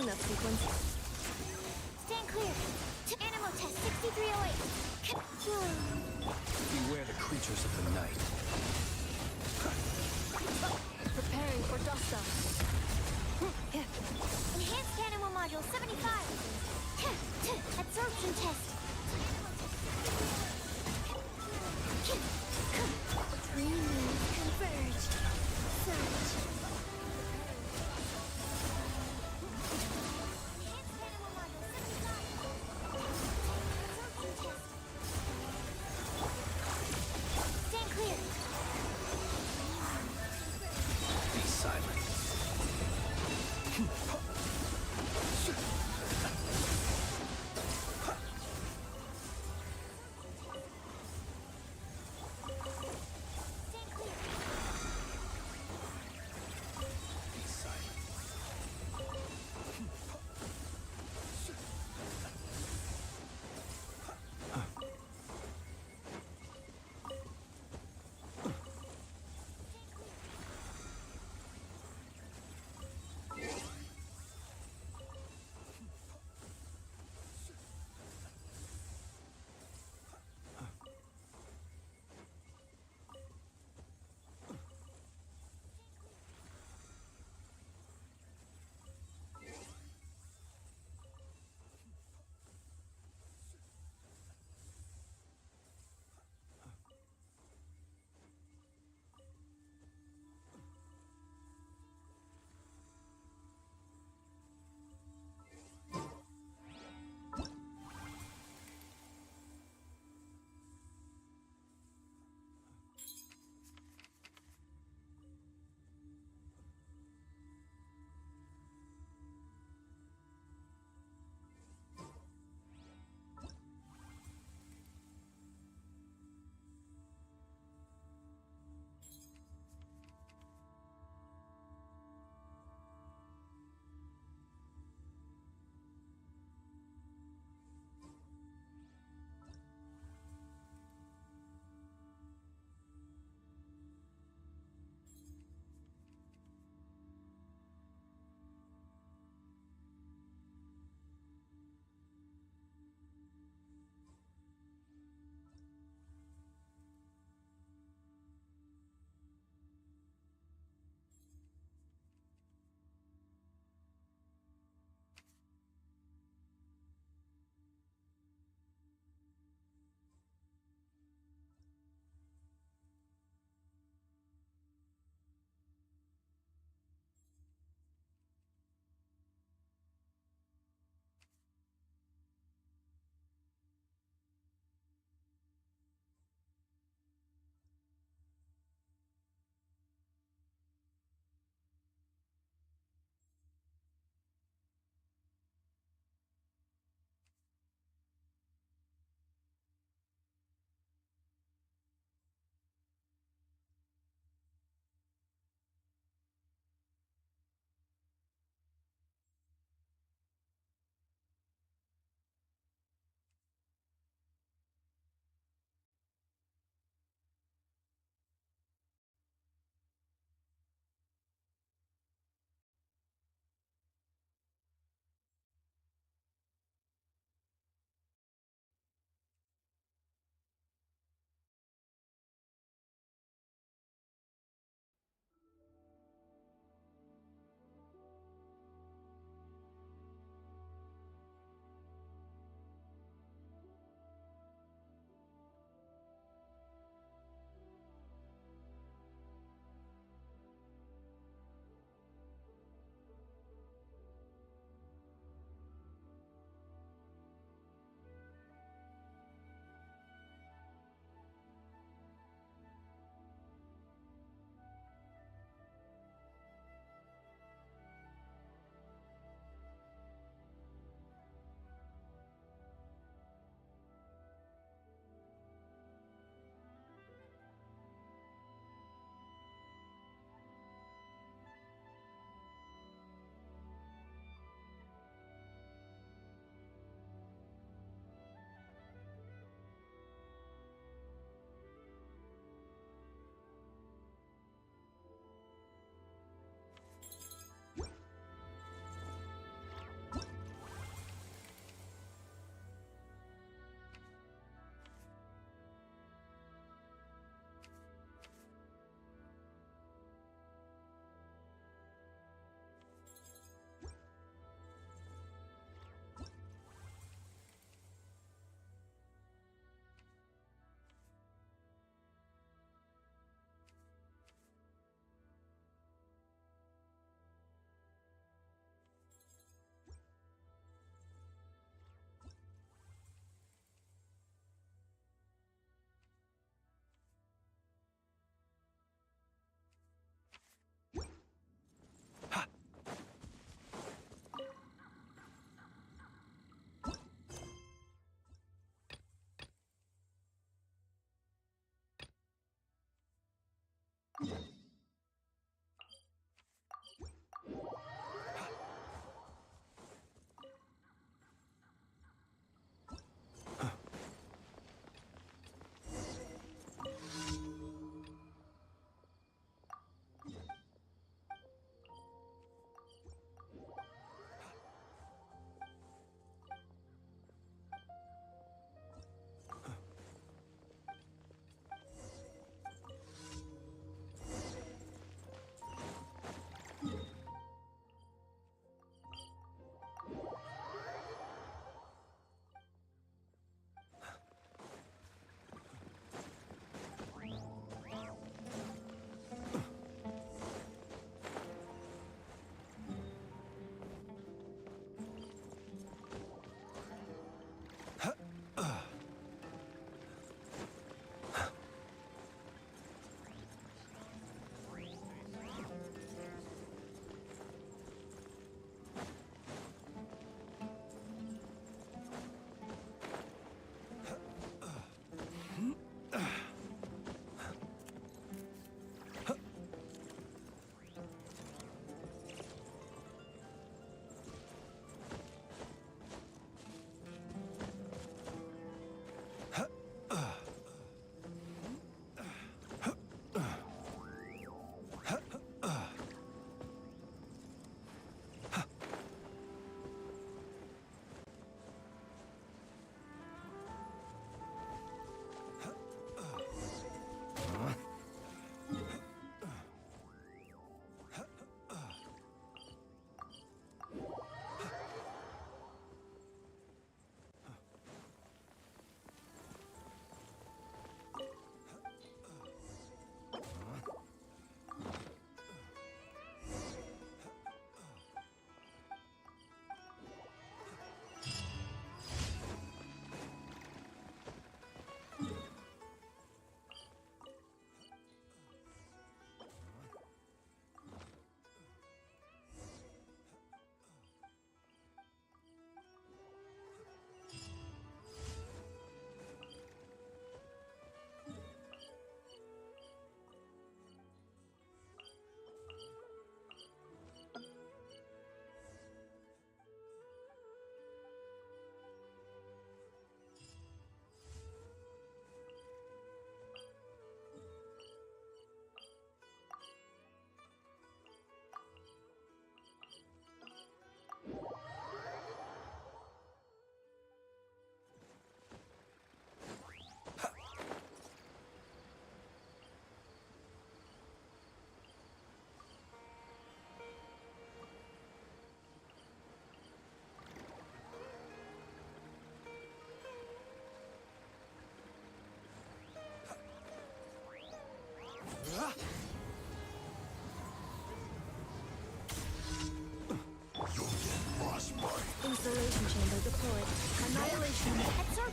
cleanup sequence. Stand clear. Animal test 6308. Beware the creatures of the night. Preparing for dust up. Enhanced animal module 75. Absorption test. Three moons converge. Surge. Enhanced animal module 75. Absorption test. Stand clear.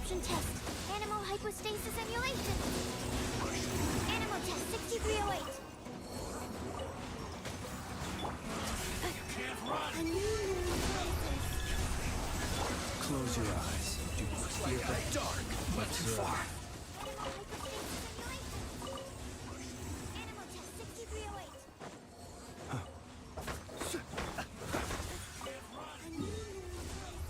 Perception test. Animal hypostasis emulation. Animal test 6308. A new moon rises. Close your eyes. Do not fear the dark. But Animal hypostasis emulation. Animal test 6308. A new moon rises.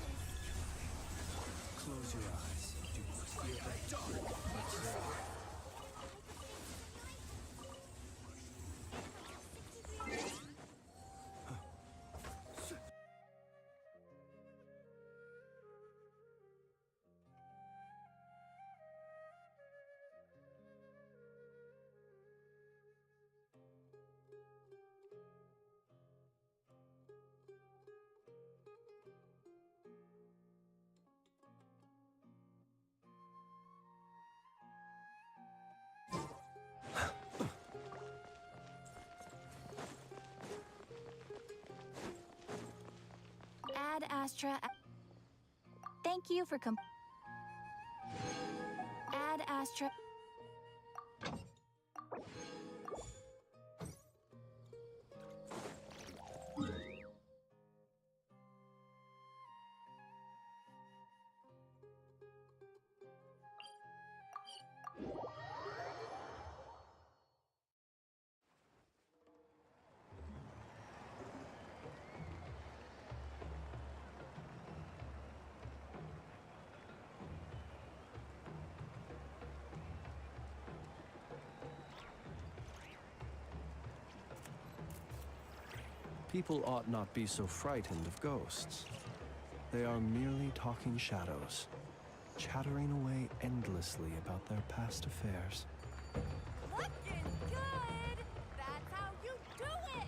close your eyes. Do not fear the dark. But Ad Astra. Thank you for Ad Astra. people ought not be so frightened of ghosts. They are merely talking shadows, chattering away endlessly about their past affairs. Looking good. That's how you do it.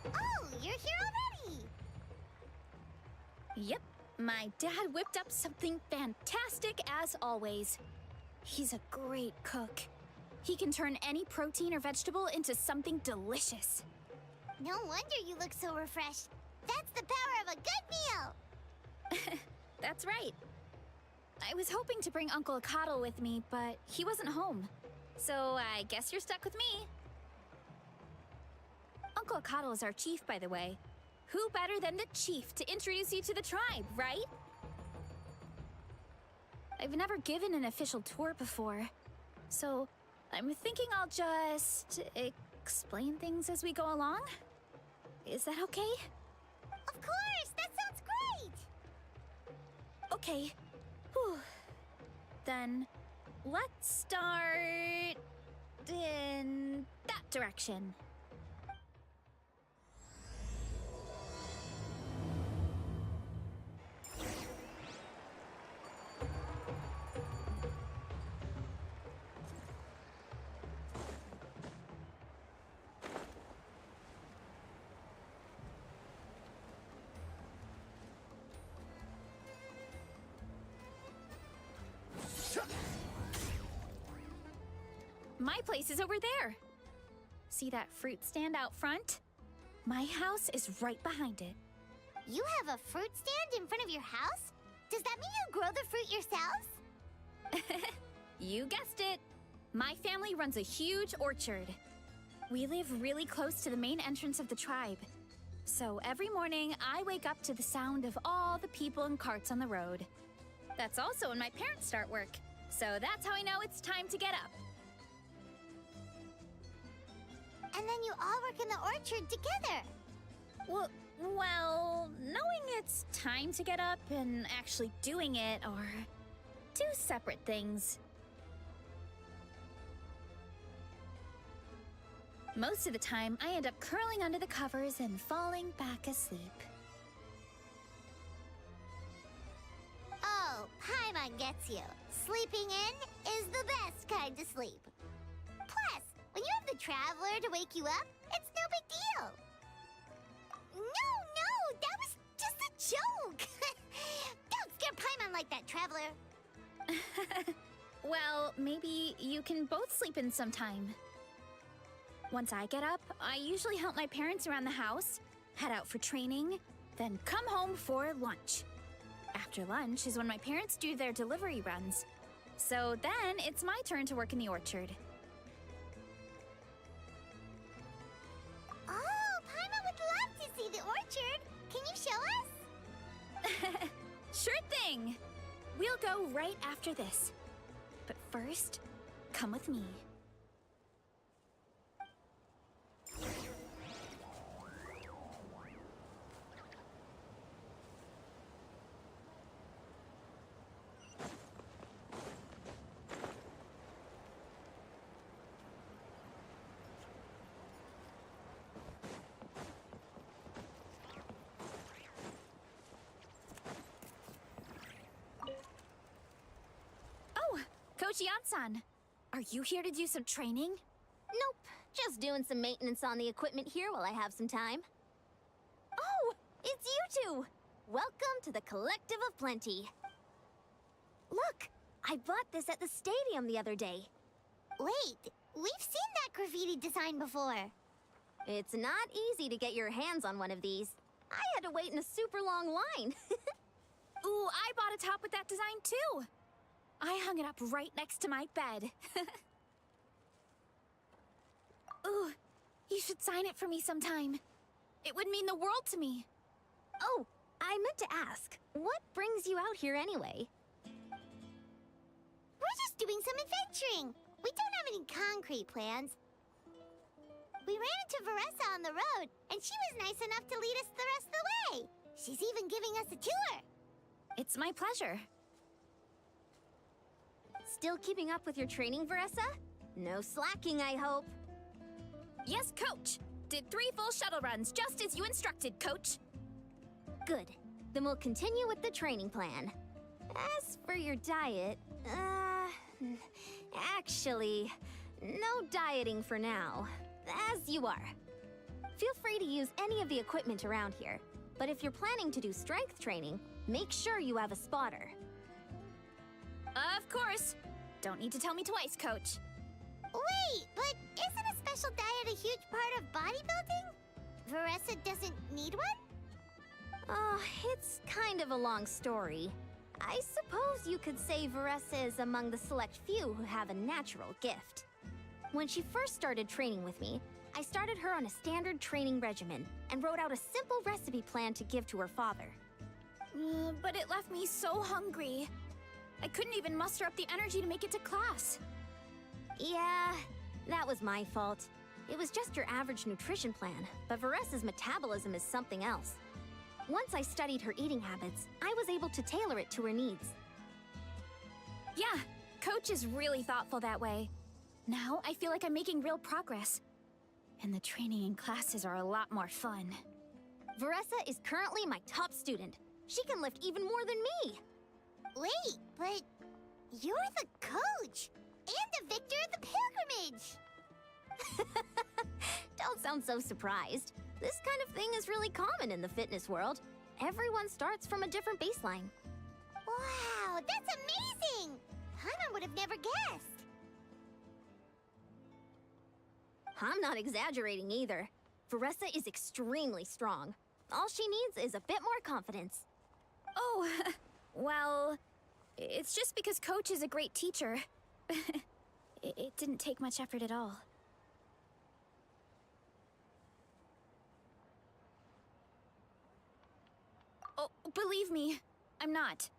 Oh, you're here already! Yep, my dad whipped up something fantastic as always. He's a great cook. He can turn any protein or vegetable into something delicious. No wonder you look so refreshed. That's the power of a good meal! That's right. I was hoping to bring Uncle Coddle with me, but he wasn't home. So I guess you're stuck with me. Uncle Coddle is our chief, by the way. Who better than the chief to introduce you to the tribe, right? I've never given an official tour before, so I'm thinking I'll just explain things as we go along. Is that okay? Of course! That sounds great! Okay. Whew. Then let's start in that direction. My place is over there. See that fruit stand out front? My house is right behind it. You have a fruit stand in front of your house? Does that mean you grow the fruit yourselves? You guessed it. My family runs a huge orchard. We live really close to the main entrance of the tribe. So every morning, I wake up to the sound of all the people and carts on the road. That's also when my parents start work. So that's how I know it's time to get up. And then you all work in the orchard together. Well, knowing it's time to get up and actually doing it are two separate things. Most of the time, I end up curling under the covers and falling back asleep. Oh, Paimon gets you. Sleeping in is the best kind of sleep. a traveler to wake you up. It's no big deal. No, that was just a joke. Don't scare Paimon like that, traveler. Well, maybe you can both sleep in sometime. Once I get up, I usually help my parents around the house, head out for training, then come home for lunch. After lunch is when my parents do their delivery runs. So then it's my turn to work in the orchard. Oh, Paimon would love to see the orchard. Can you show us? Sure thing! We'll go right after this. But first, come with me. Coach Yan-san, are you here to do some training? Nope, just doing some maintenance on the equipment here while I have some time. Oh, it's you two! Welcome to the Collective of Plenty. Look, I bought this at the stadium the other day. Wait, we've seen that graffiti design before. It's not easy to get your hands on one of these. I had to wait in a super long line. Ooh, I bought a top with that design too! I hung it up right next to my bed. Ooh, you should sign it for me sometime. It would mean the world to me. Oh, I meant to ask, what brings you out here anyway? We're just doing some adventuring. We don't have any concrete plans. We ran into Veressa on the road, and she was nice enough to lead us the rest of the way. She's even giving us a tour. It's my pleasure. Still keeping up with your training, Veressa? No slacking, I hope. Yes, Coach. Did 3 full shuttle runs, just as you instructed, Coach. Good. Then we'll continue with the training plan. As for your diet, actually, no dieting for now. As you are. Feel free to use any of the equipment around here. But if you're planning to do strength training, make sure you have a spotter. Of course. Don't need to tell me twice, Coach. Wait, but isn't a special diet a huge part of bodybuilding? Veressa doesn't need one? Oh, it's kind of a long story. I suppose you could say Veressa is among the select few who have a natural gift. When she first started training with me, I started her on a standard training regimen and wrote out a simple recipe plan to give to her father. But it left me so hungry. I couldn't even muster up the energy to make it to class. Yeah, that was my fault. It was just your average nutrition plan, but Veressa's metabolism is something else. Once I studied her eating habits, I was able to tailor it to her needs. Yeah, Coach is really thoughtful that way. Now I feel like I'm making real progress. And the training and classes are a lot more fun. Veressa is currently my top student. She can lift even more than me. Wait, but you're the coach and the victor of the pilgrimage. Don't sound so surprised. This kind of thing is really common in the fitness world. Everyone starts from a different baseline. Wow, that's amazing! Paimon would have never guessed. I'm not exaggerating either. Veressa is extremely strong. All she needs is a bit more confidence. Oh, well, it's just because Coach is a great teacher. It didn't take much effort at all. Oh, believe me, I'm not.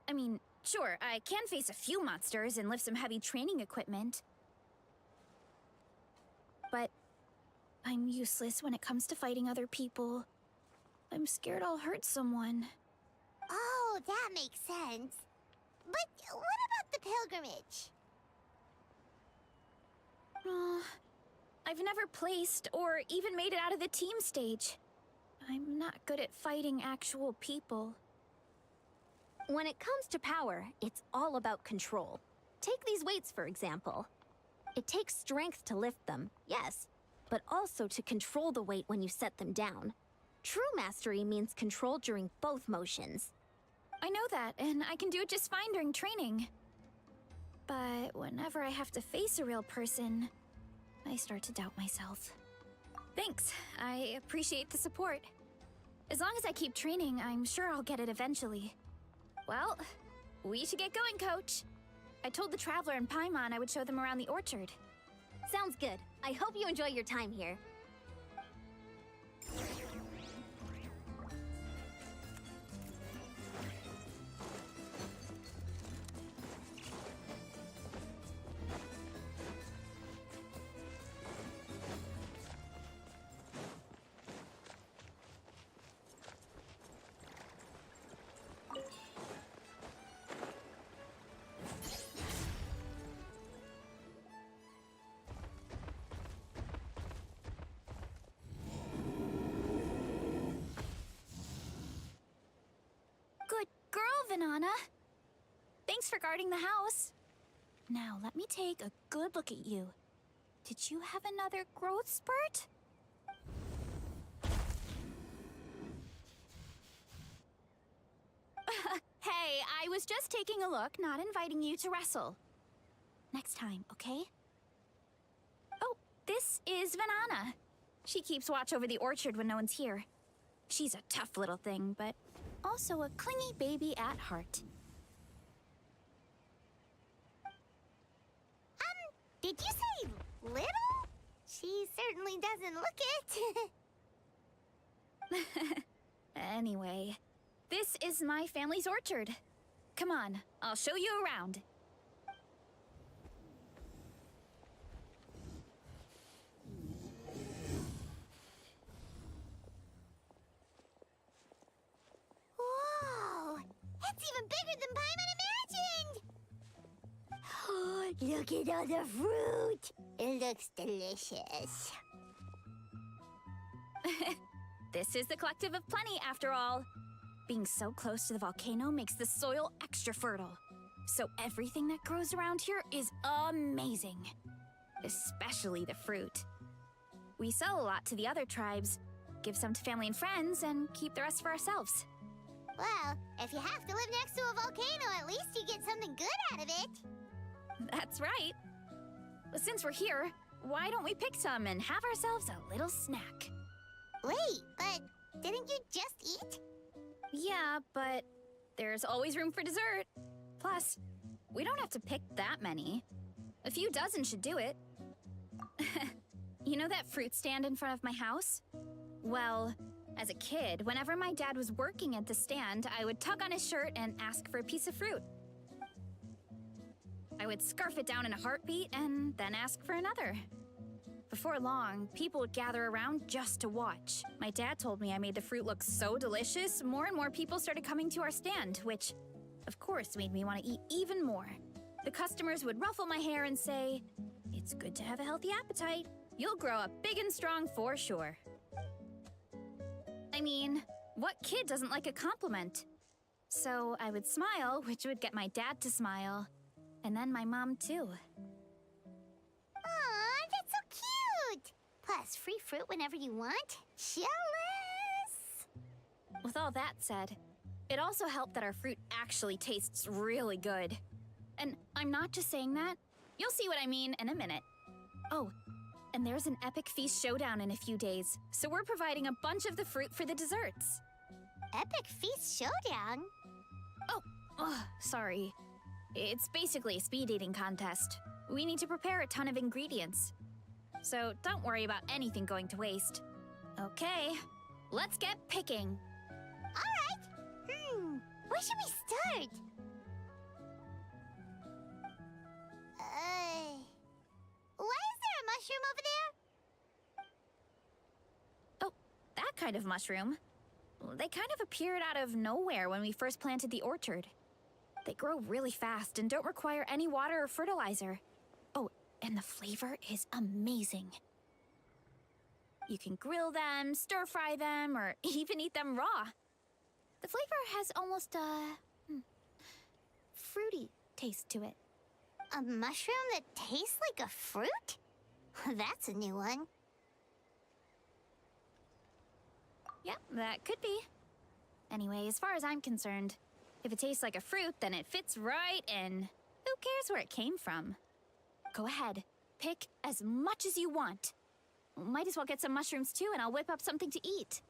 I mean, sure, I can face a few monsters and lift some heavy training equipment. But I'm useless when it comes to fighting other people. I'm scared I'll hurt someone. Oh, that makes sense. But what about the pilgrimage? I've never placed or even made it out of the team stage. I'm not good at fighting actual people. When it comes to power, it's all about control. Take these weights, for example. It takes strength to lift them, yes, but also to control the weight when you set them down. True mastery means control during both motions. I know that, and I can do it just fine during training. But whenever I have to face a real person, I start to doubt myself. Thanks, I appreciate the support. As long as I keep training, I'm sure I'll get it eventually. Well, we should get going, Coach. I told the Traveler and Paimon I would show them around the orchard. Sounds good. I hope you enjoy your time here. Good girl, Vanana. Thanks for guarding the house. Now, let me take a good look at you. Did you have another growth spurt? Hey, I was just taking a look, not inviting you to wrestle. Next time, okay? Oh, this is Vanana. She keeps watch over the orchard when no one's here. She's a tough little thing, but also a clingy baby at heart. Did you say little? She certainly doesn't look it. Anyway, this is my family's orchard. Come on, I'll show you around. Whoa! It's even bigger than Paimon imagined! Look at all the fruit! It looks delicious. This is the Collective of Plenty, after all. Being so close to the volcano makes the soil extra fertile. So everything that grows around here is amazing. Especially the fruit. We sell a lot to the other tribes, give some to family and friends, and keep the rest for ourselves. Well, if you have to live next to a volcano, at least you get something good out of it. That's right. But since we're here, why don't we pick some and have ourselves a little snack? Wait, but didn't you just eat? Yeah, but there's always room for dessert. Plus, we don't have to pick that many. A few dozen should do it. You know that fruit stand in front of my house? Well, as a kid, whenever my dad was working at the stand, I would tug on his shirt and ask for a piece of fruit. I would scarf it down in a heartbeat and then ask for another. Before long, people would gather around just to watch. My dad told me I made the fruit look so delicious, more and more people started coming to our stand, which, of course, made me want to eat even more. The customers would ruffle my hair and say, "It's good to have a healthy appetite. You'll grow up big and strong for sure." I mean, what kid doesn't like a compliment? So I would smile, which would get my dad to smile. And then my mom, too. Aw, that's so cute! Plus, free fruit whenever you want. Jealous! With all that said, it also helped that our fruit actually tastes really good. And I'm not just saying that. You'll see what I mean in a minute. Oh, and there's an epic feast showdown in a few days, so we're providing a bunch of the fruit for the desserts. Epic Feast Showdown? Oh, sorry. It's basically a speed eating contest. We need to prepare a ton of ingredients. So don't worry about anything going to waste. Okay, let's get picking. Alright. Where should we start? Why is there a mushroom over there? Oh, that kind of mushroom. They kind of appeared out of nowhere when we first planted the orchard. They grow really fast and don't require any water or fertilizer. Oh, and the flavor is amazing. You can grill them, stir-fry them, or even eat them raw. The flavor has almost a fruity taste to it. A mushroom that tastes like a fruit? That's a new one. Yeah, that could be. Anyway, as far as I'm concerned, if it tastes like a fruit, then it fits right in. Who cares where it came from? Go ahead, pick as much as you want. Might as well get some mushrooms too, and I'll whip up something to eat.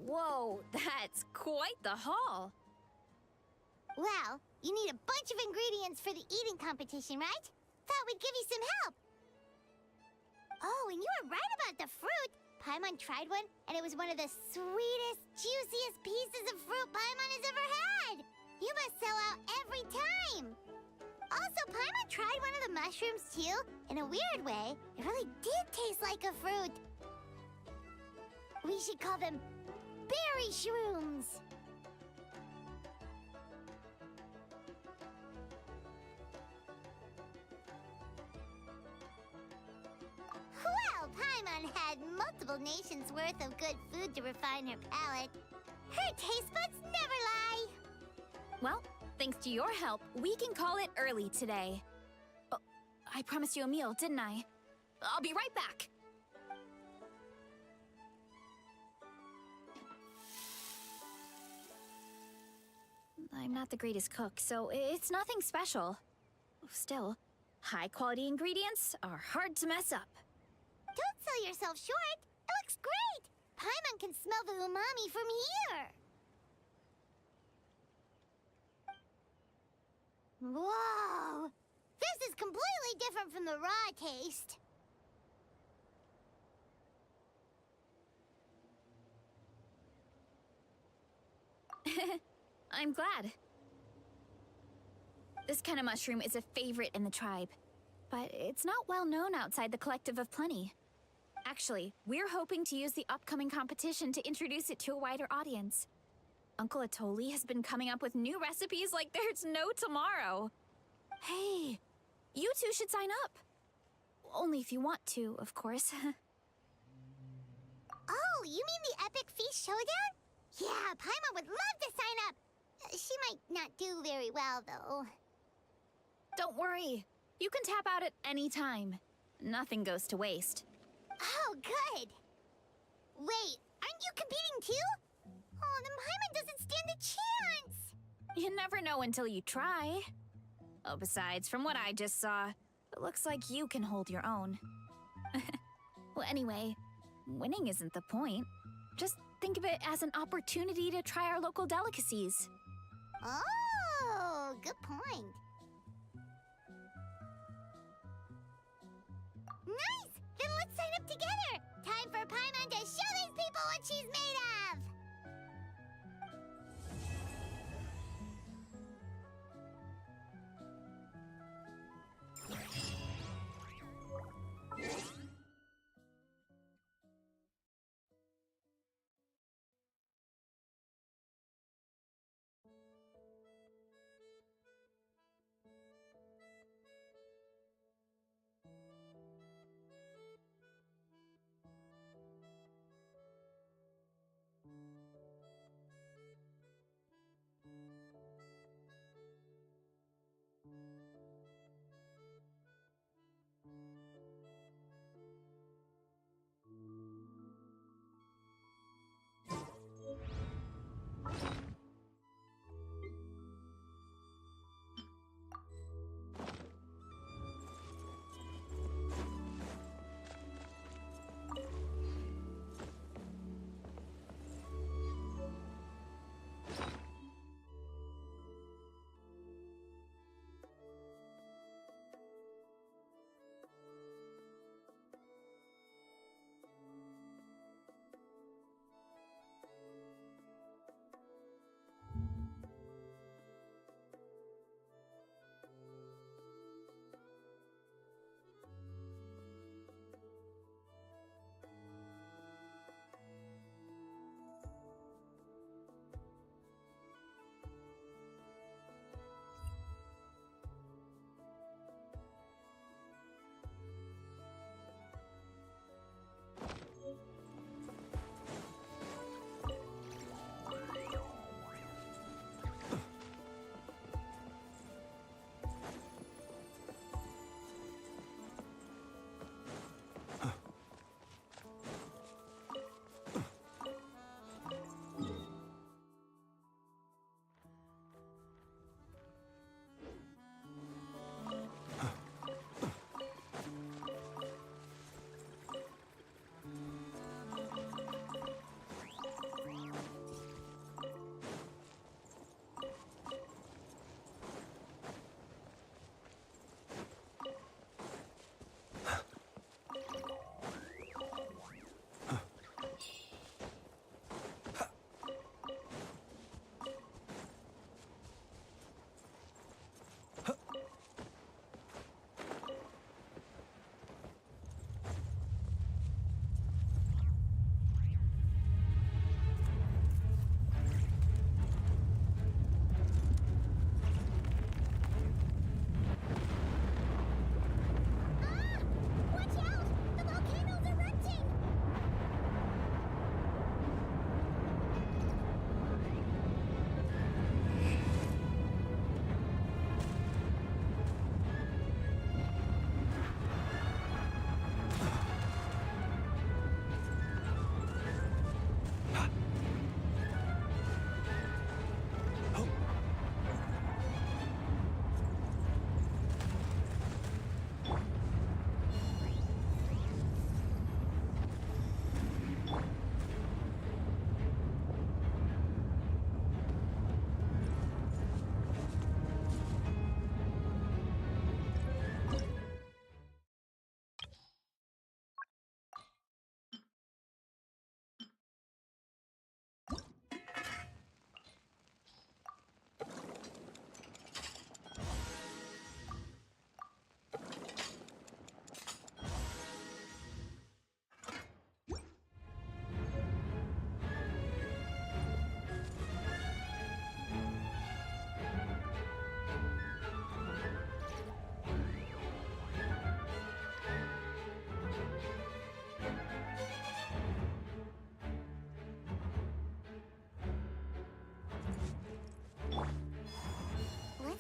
Whoa, that's quite the haul. Well, you need a bunch of ingredients for the eating competition, right? Thought we'd give you some help. Oh, and you were right about the fruit. Paimon tried one, and it was one of the sweetest, juiciest pieces of fruit Paimon has ever had. You must sell out every time. Also, Paimon tried one of the mushrooms, too. In a weird way, it really did taste like a fruit. We should call them berry shrooms. Well, Paimon had multiple nations' worth of good food to refine her palate. Her taste buds never lie. Well, thanks to your help, we can call it early today. Oh, I promised you a meal, didn't I? I'll be right back. I'm not the greatest cook, so it's nothing special. Still, high-quality ingredients are hard to mess up. Don't sell yourself short. It looks great. Paimon can smell the umami from here. Whoa! This is completely different from the raw taste. I'm glad. This kind of mushroom is a favorite in the tribe, but it's not well known outside the Collective of Plenty. Actually, we're hoping to use the upcoming competition to introduce it to a wider audience. Uncle Atoli has been coming up with new recipes like there's no tomorrow. Hey, you two should sign up. Only if you want to, of course. Oh, you mean the Epic Feast Showdown? Yeah, Paimon would love to sign up. She might not do very well, though. Don't worry. You can tap out at any time. Nothing goes to waste. Oh, good. Wait, aren't you competing too? Oh, then Paimon doesn't stand a chance. You never know until you try. Oh, besides, from what I just saw, it looks like you can hold your own. Well, anyway, winning isn't the point. Just think of it as an opportunity to try our local delicacies. Oh, good point. Nice! Then let's sign up together. time for Paimon to show these people what she's made of!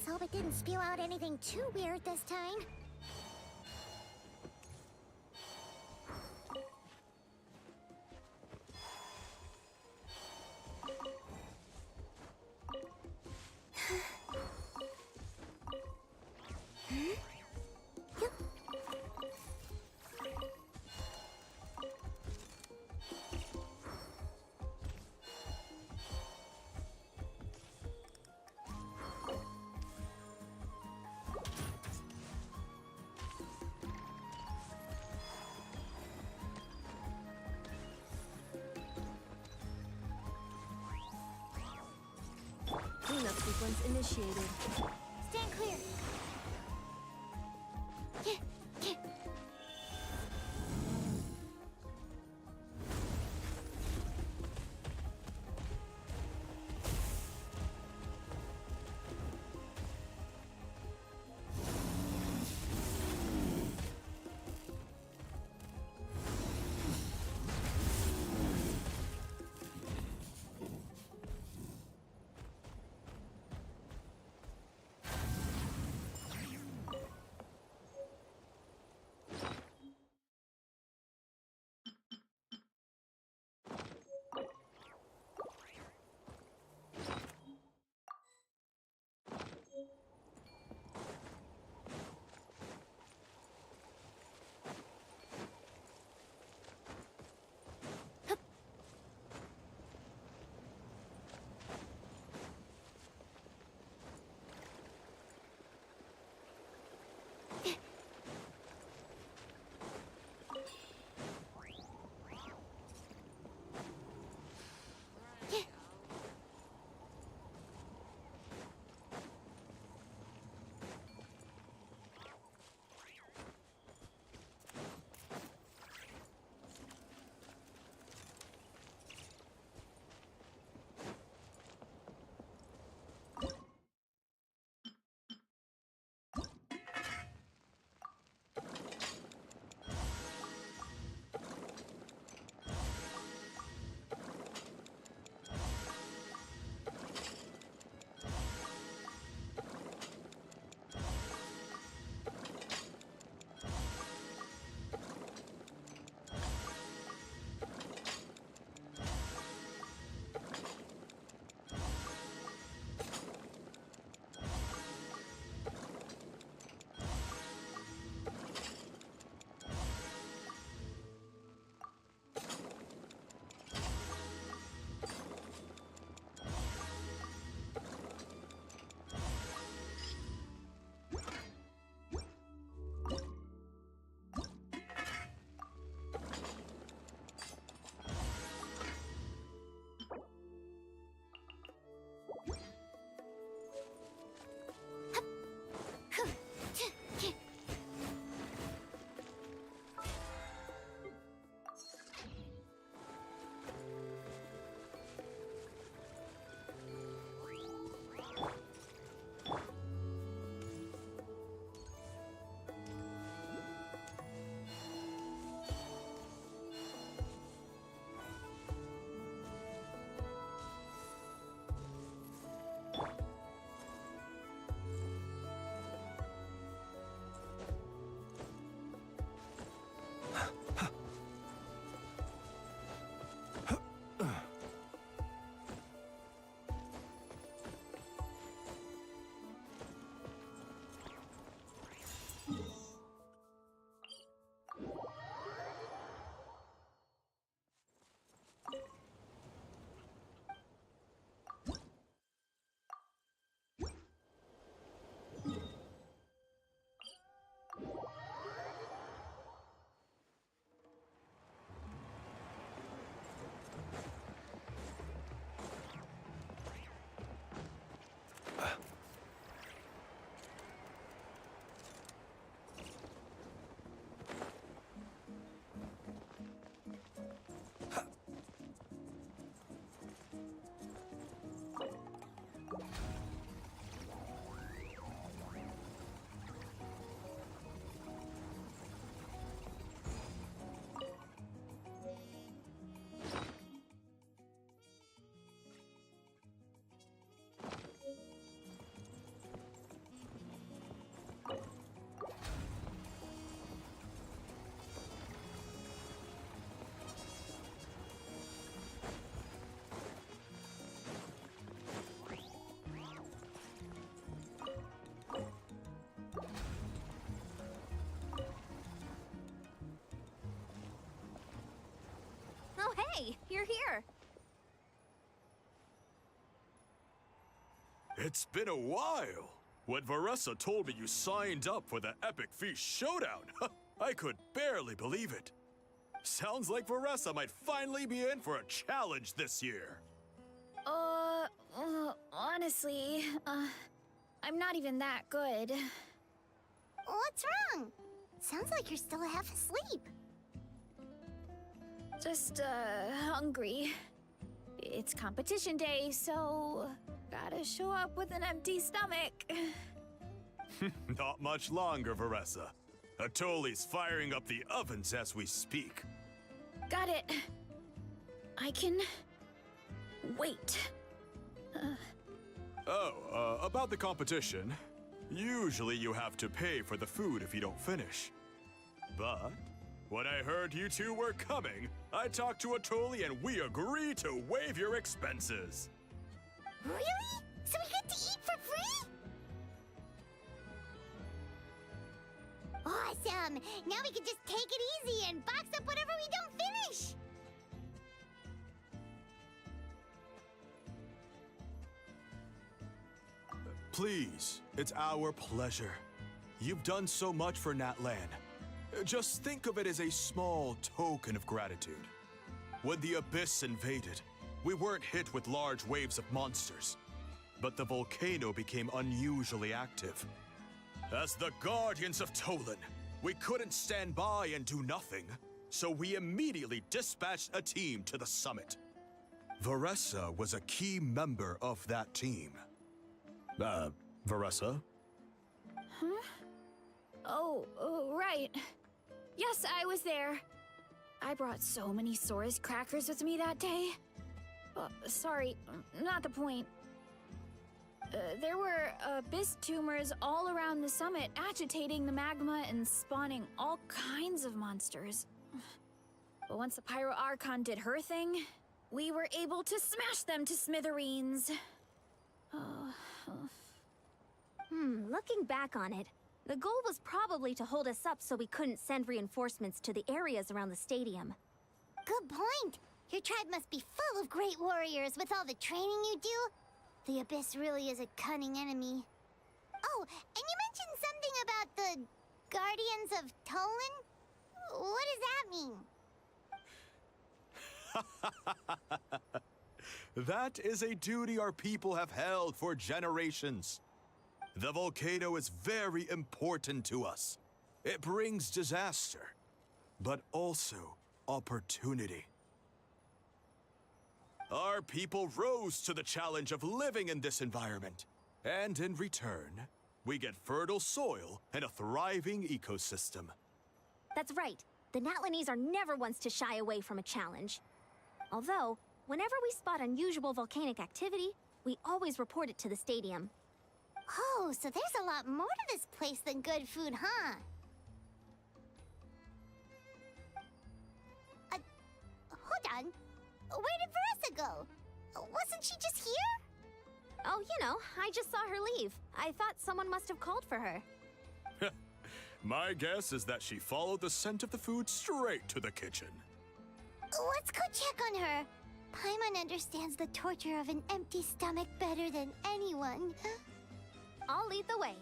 Hope it didn't spew out anything too weird this time. sequence initiated. Stand clear. Oh, hey, you're here. It's been a while. When Varessa told me you signed up for the Epic Feast Showdown, I could barely believe it. Sounds like Varessa might finally be in for a challenge this year. I honestly, I'm not even that good. What's wrong? Sounds like you're still half asleep. Just, hungry. It's competition day, so gotta show up with an empty stomach. Not much longer, Veressa. Atoli's firing up the ovens as we speak. Got it. I can wait. About the competition. Usually you have to pay for the food if you don't finish. But when I heard you two were coming, I talked to Atoli and we agree to waive your expenses. Really? So we get to eat for free? Awesome! Now we can just take it easy and box up whatever we don't finish! Please, it's our pleasure. You've done so much for Natlan. Just think of it as a small token of gratitude. When the Abyss invaded, we weren't hit with large waves of monsters, but the volcano became unusually active. As the Guardians of Tolan, we couldn't stand by and do nothing, so we immediately dispatched a team to the summit. Veressa was a key member of that team. Veressa? Oh, right. Yes, I was there. I brought so many Sora's crackers with me that day. Sorry, not the point. There were abyss tumors all around the summit, agitating the magma and spawning all kinds of monsters. But once the Pyro Archon did her thing, we were able to smash them to smithereens. Looking back on it, the goal was probably to hold us up so we couldn't send reinforcements to the areas around the stadium. Good point! Your tribe must be full of great warriors with all the training you do. The Abyss really is a cunning enemy. Oh, and you mentioned something about the Guardians of Tolan? What does that mean? That is a duty our people have held for generations. The volcano is very important to us. It brings disaster, but also opportunity. Our people rose to the challenge of living in this environment, and in return, we get fertile soil and a thriving ecosystem. That's right. The Natlanese are never ones to shy away from a challenge. Although, whenever we spot unusual volcanic activity, we always report it to the stadium. Oh, so there's a lot more to this place than good food, huh? Hold on. Where did Veressa go? Wasn't she just here? Oh, you know, I just saw her leave. I thought someone must have called for her. My guess is that she followed the scent of the food straight to the kitchen. Let's go check on her. Paimon understands the torture of an empty stomach better than anyone. I'll lead the way.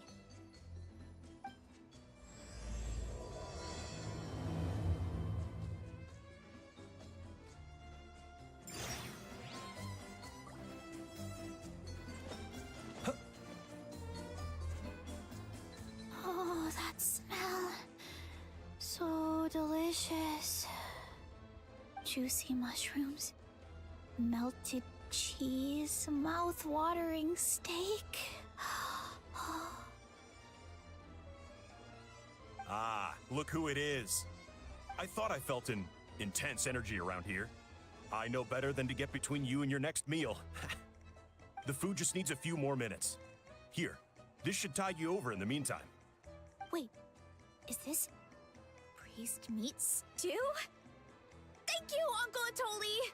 Oh, that smell. So delicious. Juicy mushrooms, melted cheese, mouth-watering steak. Ah, look who it is. I thought I felt an intense energy around here. I know better than to get between you and your next meal. The food just needs a few more minutes. Here, this should tide you over in the meantime. Wait, is this priest meat stew? Thank you, Uncle Atoli!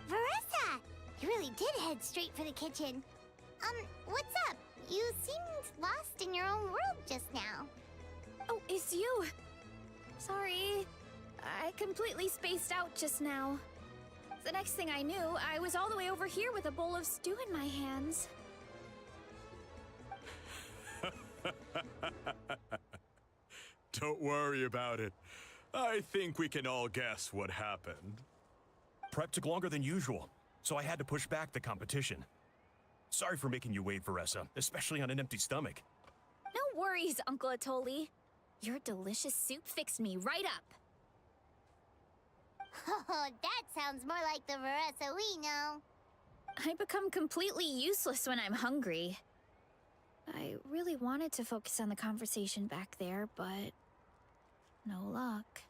Veressa! You really did head straight for the kitchen. What's up? You seemed lost in your own world just now. Oh, it's you. Sorry. I completely spaced out just now. The next thing I knew, I was all the way over here with a bowl of stew in my hands. Don't worry about it. I think we can all guess what happened. Prep took longer than usual, so I had to push back the competition. Sorry for making you wait, Veressa, especially on an empty stomach. No worries, Uncle Atoli. Your delicious soup fixed me right up. Oh, that sounds more like the Veressa we know. I become completely useless when I'm hungry. I really wanted to focus on the conversation back there, but no luck.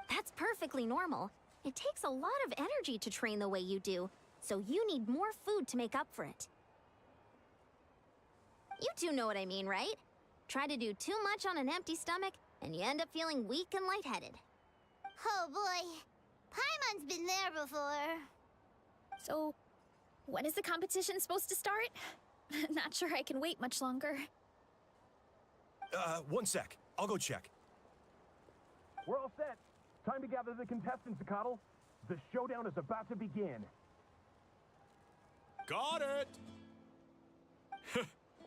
That's perfectly normal. It takes a lot of energy to train the way you do, so you need more food to make up for it. You two know what I mean, right? Try to do too much on an empty stomach, and you end up feeling weak and lightheaded. Oh boy, Paimon's been there before. So, when is the competition supposed to start? Not sure I can wait much longer. 1 sec. I'll go check. We're all set. Time to gather the contestants, Coddle. The showdown is about to begin. Got it!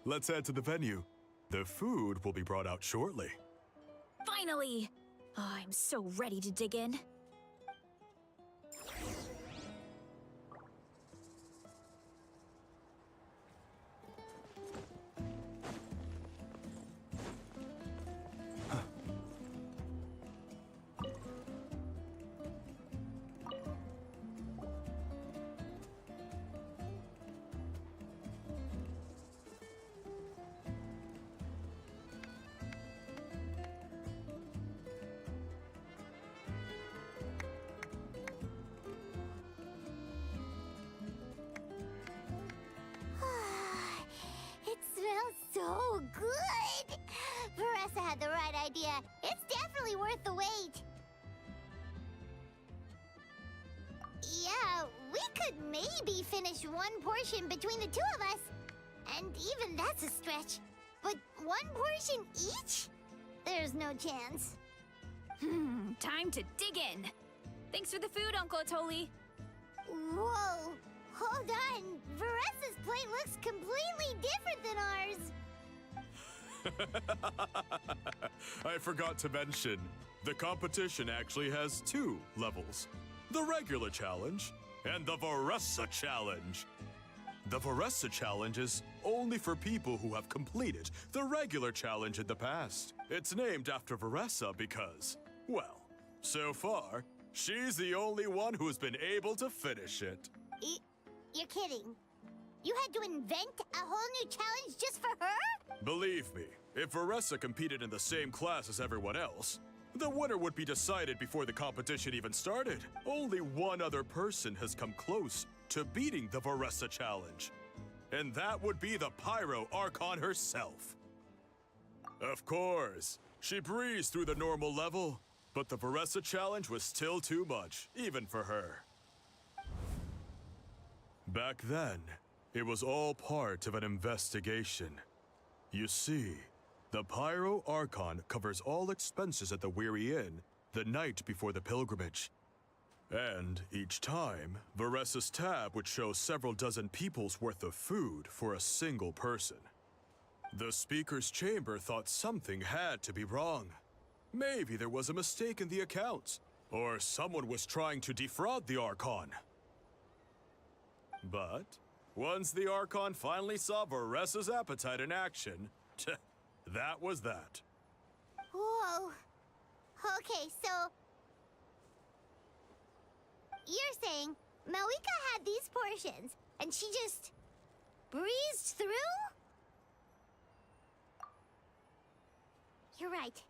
Let's head to the venue. The food will be brought out shortly. Finally! Oh, I'm so ready to dig in. It smells so good! Veressa had the right idea. It's definitely worth the wait. Yeah, we could maybe finish one portion between the two of us. And even that's a stretch. But one portion each? There's no chance. Time to dig in. Thanks for the food, Uncle Atoli. Whoa! Hold on! Veressa's plate looks completely different than ours! I forgot to mention, the competition actually has 2 levels. The regular challenge and the Veressa challenge. The Veressa challenge is only for people who have completed the regular challenge in the past. It's named after Veressa because, well, so far, she's the only one who's been able to finish it. You're kidding. You had to invent a whole new challenge just for her? Believe me, if Veressa competed in the same class as everyone else, the winner would be decided before the competition even started. Only one other person has come close to beating the Veressa challenge, and that would be the Pyro Archon herself. Of course, she breezed through the normal level, but the Veressa challenge was still too much, even for her. Back then, it was all part of an investigation. You see, the Pyro Archon covers all expenses at the Weary Inn the night before the pilgrimage. And each time, Veressa's tab would show several dozen people's worth of food for a single person. The Speaker's Chamber thought something had to be wrong. Maybe there was a mistake in the accounts, or someone was trying to defraud the Archon. But once the Archon finally saw Veressa's appetite in action, that was that. Whoa. Okay, so... You're saying Malika had these portions, and she just breezed through? You're right.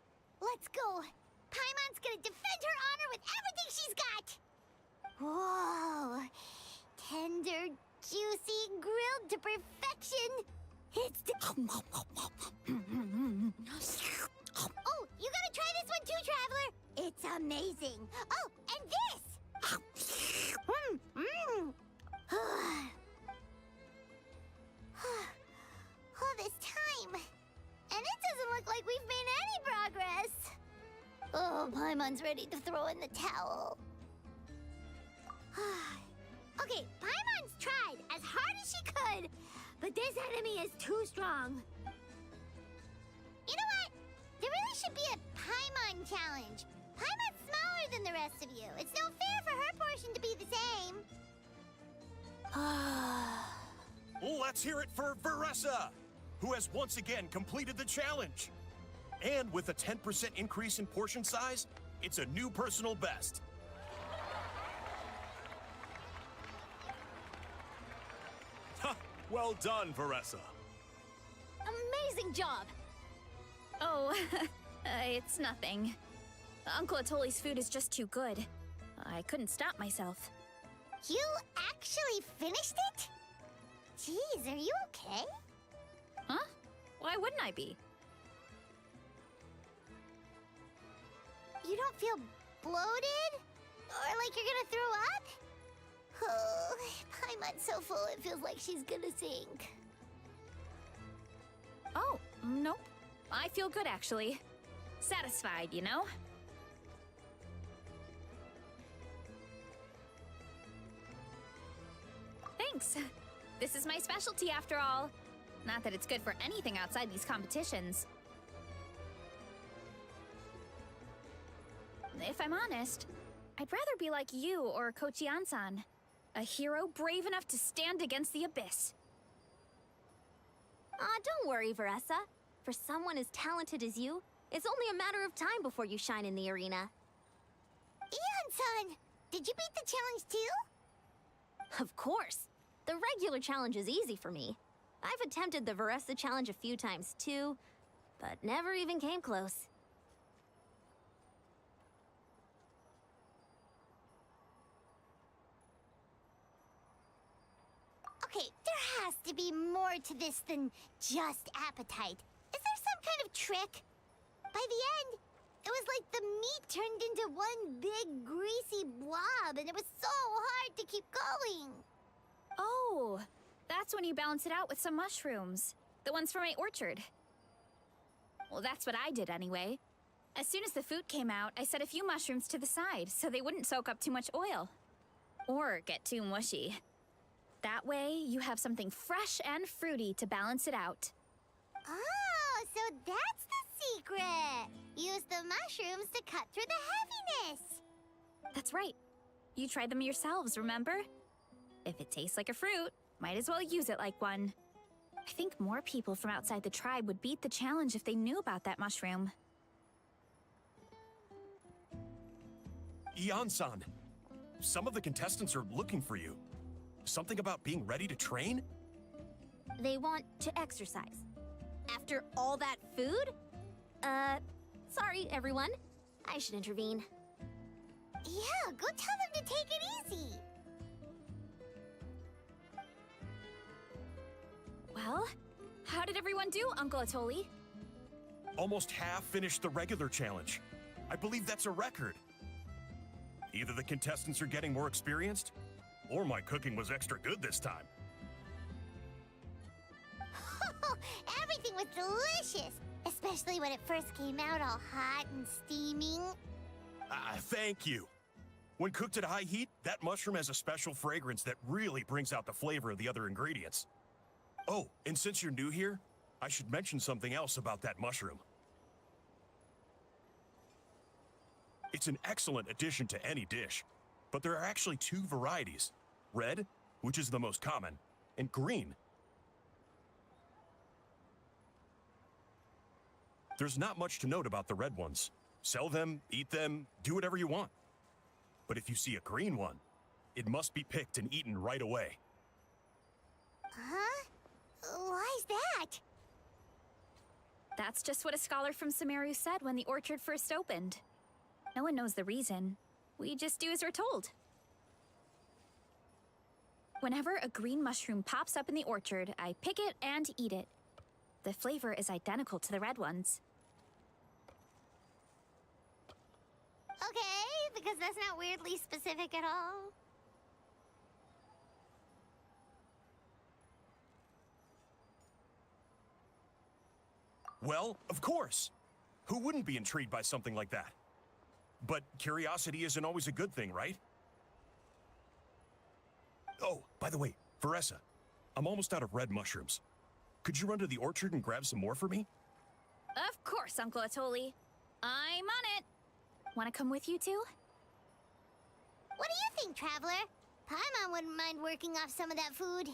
Let's go. Paimon's gonna defend her honor with everything she's got! Whoa. Tender, juicy, grilled to perfection. It's the... Oh, you gotta try this one too, Traveler. It's amazing. Oh, and this. All this time. And it doesn't look like we've made any progress. Oh, Paimon's ready to throw in the towel. Okay, Paimon's tried as hard as she could, but this enemy is too strong. You know what? The really should be a Paimon challenge. Paimon's smaller than the rest of you. It's no fair for her portion to be the same. Let's hear it for Veressa, who has once again completed the challenge. And with a 10% increase in portion size, it's a new personal best. Ha! Well done, Veressa. Amazing job! Oh, it's nothing. Uncle Atoli's food is just too good. I couldn't stop myself. You actually finished it? Jeez, are you okay? Huh? Why wouldn't I be? You don't feel bloated? Or like you're gonna throw up? Oh, Paimon's so full it feels like she's gonna sink. Oh, nope. I feel good, actually. Satisfied, you know? Thanks. This is my specialty, after all. Not that it's good for anything outside these competitions. If I'm honest, I'd rather be like you or Kochi-an-san. A hero brave enough to stand against the abyss. Don't worry, Veressa. For someone as talented as you, it's only a matter of time before you shine in the arena. Ian-san, did you beat the challenge too? Of course. The regular challenge is easy for me. I've attempted the Veressa challenge a few times too, but never even came close. Okay, there has to be more to this than just appetite. Is there some kind of trick? By the end, it was like the meat turned into one big greasy blob, and it was so hard to keep going. Oh, that's when you balance it out with some mushrooms. The ones from my orchard. Well, that's what I did anyway. As soon as the food came out, I set a few mushrooms to the side so they wouldn't soak up too much oil. Or get too mushy. That way, you have something fresh and fruity to balance it out. Oh, so that's the secret. Use the mushrooms to cut through the heaviness. That's right. You tried them yourselves, remember? If it tastes like a fruit, might as well use it like one. I think more people from outside the tribe would beat the challenge if they knew about that mushroom. Ian-san, some of the contestants are looking for you. Something about being ready to train? They want to exercise. After all that food? Sorry, everyone. I should intervene. Yeah, go tell them to take it easy. Well, how did everyone do, Uncle Atoli? Almost half finished the regular challenge. I believe that's a record. Either the contestants are getting more experienced, or my cooking was extra good this time. Everything was delicious, especially when it first came out all hot and steaming. Thank you. When cooked at high heat, that mushroom has a special fragrance that really brings out the flavor of the other ingredients. Oh, and since you're new here, I should mention something else about that mushroom. It's an excellent addition to any dish, but there are actually two varieties. Red, which is the most common, and green. There's not much to note about the red ones. Sell them, eat them, do whatever you want. But if you see a green one, it must be picked and eaten right away. Huh? Why's that? That's just what a scholar from Sumeru said when the orchard first opened. No one knows the reason. We just do as we're told. Whenever a green mushroom pops up in the orchard, I pick it and eat it. The flavor is identical to the red ones. Okay, because that's not weirdly specific at all. Well, of course. Who wouldn't be intrigued by something like that? But curiosity isn't always a good thing, right? Oh, by the way, Veressa, I'm almost out of red mushrooms. Could you run to the orchard and grab some more for me? Of course, Uncle Atoli. I'm on it. Want to come with you too? What do you think, Traveler? Paimon wouldn't mind working off some of that food.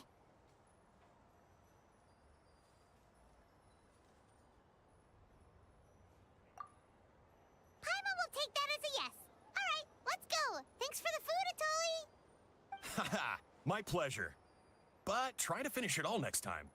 Paimon will take that as a yes. All right, let's go. Thanks for the food, Atoli. Haha, my pleasure. But try to finish it all next time.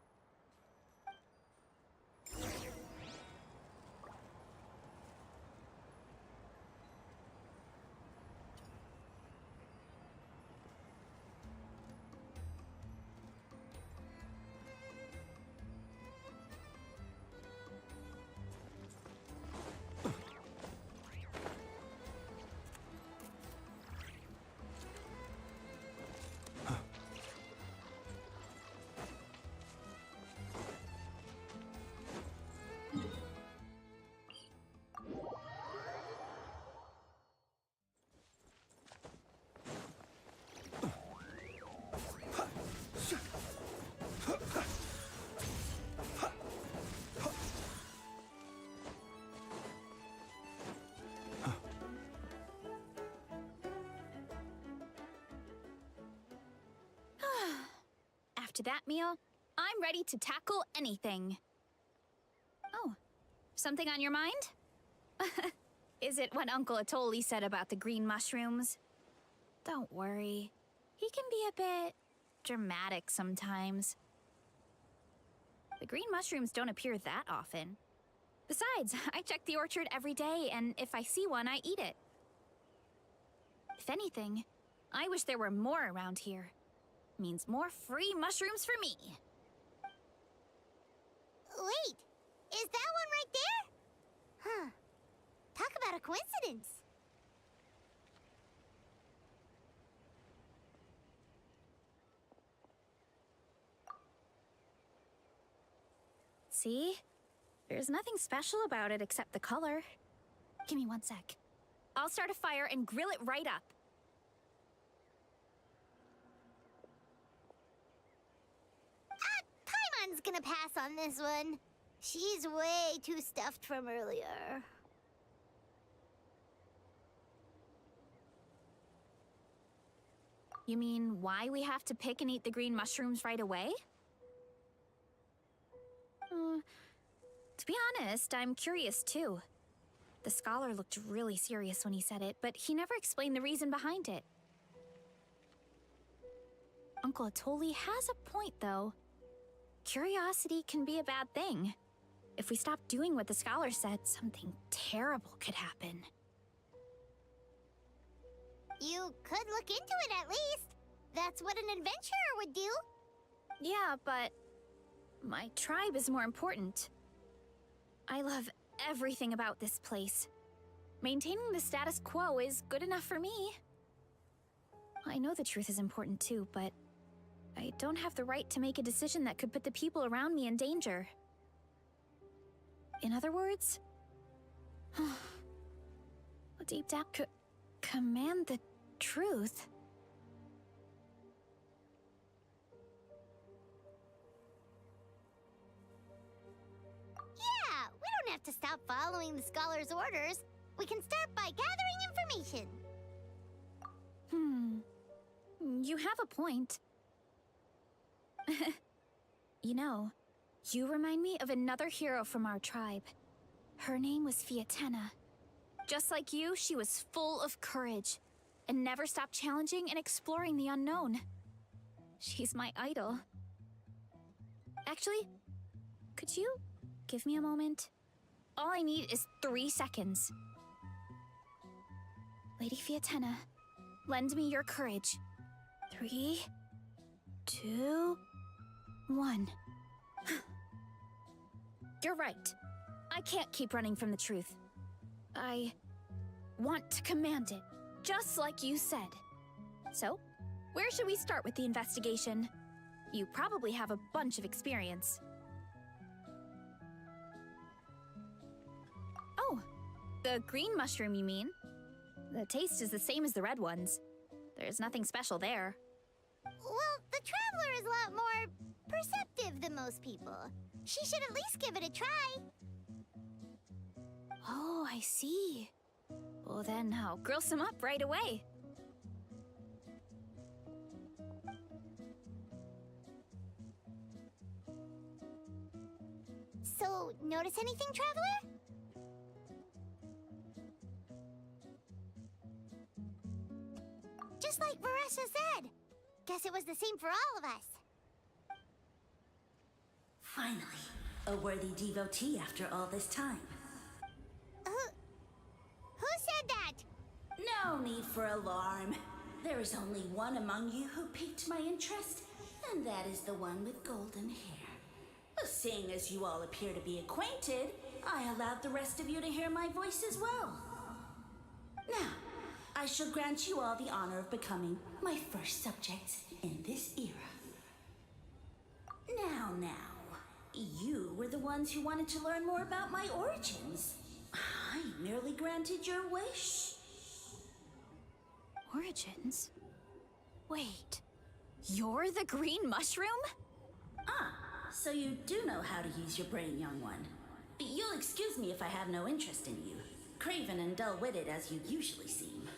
After that meal, I'm ready to tackle anything. Oh, something on your mind? Is it what Uncle Atoli said about the green mushrooms? Don't worry. He can be a bit dramatic sometimes. The green mushrooms don't appear that often. Besides, I check the orchard every day, and if I see one, I eat it. If anything, I wish there were more around here. Means more free mushrooms for me. Wait, is that one right there? Huh. Talk about a coincidence. See? There's nothing special about it except the color. Give me 1 sec. I'll start a fire and grill it right up. Paimon's gonna pass on this one. She's way too stuffed from earlier. You mean why we have to pick and eat the green mushrooms right away? To be honest, I'm curious too. The scholar looked really serious when he said it, but he never explained the reason behind it. Uncle Atoli has a point, though. Curiosity can be a bad thing. If we stop doing what the scholar said, something terrible could happen. You could look into it at least. That's what an adventurer would do. Yeah, but my tribe is more important. I love everything about this place. Maintaining the status quo is good enough for me. I know the truth is important too, but I don't have the right to make a decision that could put the people around me in danger. In other words, deep down, command the truth. Yeah, we don't have to stop following the scholar's orders. We can start by gathering information. You have a point. You know, you remind me of another hero from our tribe. Her name was Fiatena. Just like you, she was full of courage and never stopped challenging and exploring the unknown. She's my idol. Actually, could you give me a moment? All I need is 3 seconds. Lady Fiatena, lend me your courage. 3, 2, 1. You're right. I can't keep running from the truth. I want to command it, just like you said. So, where should we start with the investigation? You probably have a bunch of experience. Oh, the green mushroom, you mean? The taste is the same as the red ones. There's nothing special there. Well, the Traveler is a lot more perceptive than most people. She should at least give it a try. Oh, I see. Well, then I'll grill some up right away. So, notice anything, Traveler? Just like Varesha said. Guess it was the same for all of us. Finally, a worthy devotee after all this time. Who said that? No need for alarm. There is only one among you who piqued my interest, and that is the one with golden hair. Seeing as you all appear to be acquainted, I allowed the rest of you to hear my voice as well. Now, I shall grant you all the honor of becoming my first subjects in this era. Now, you were the ones who wanted to learn more about my origins. I merely granted your wish. Origins? Wait, you're the green mushroom? So you do know how to use your brain, young one. You'll excuse me if I have no interest in you, craven and dull-witted as you usually seem.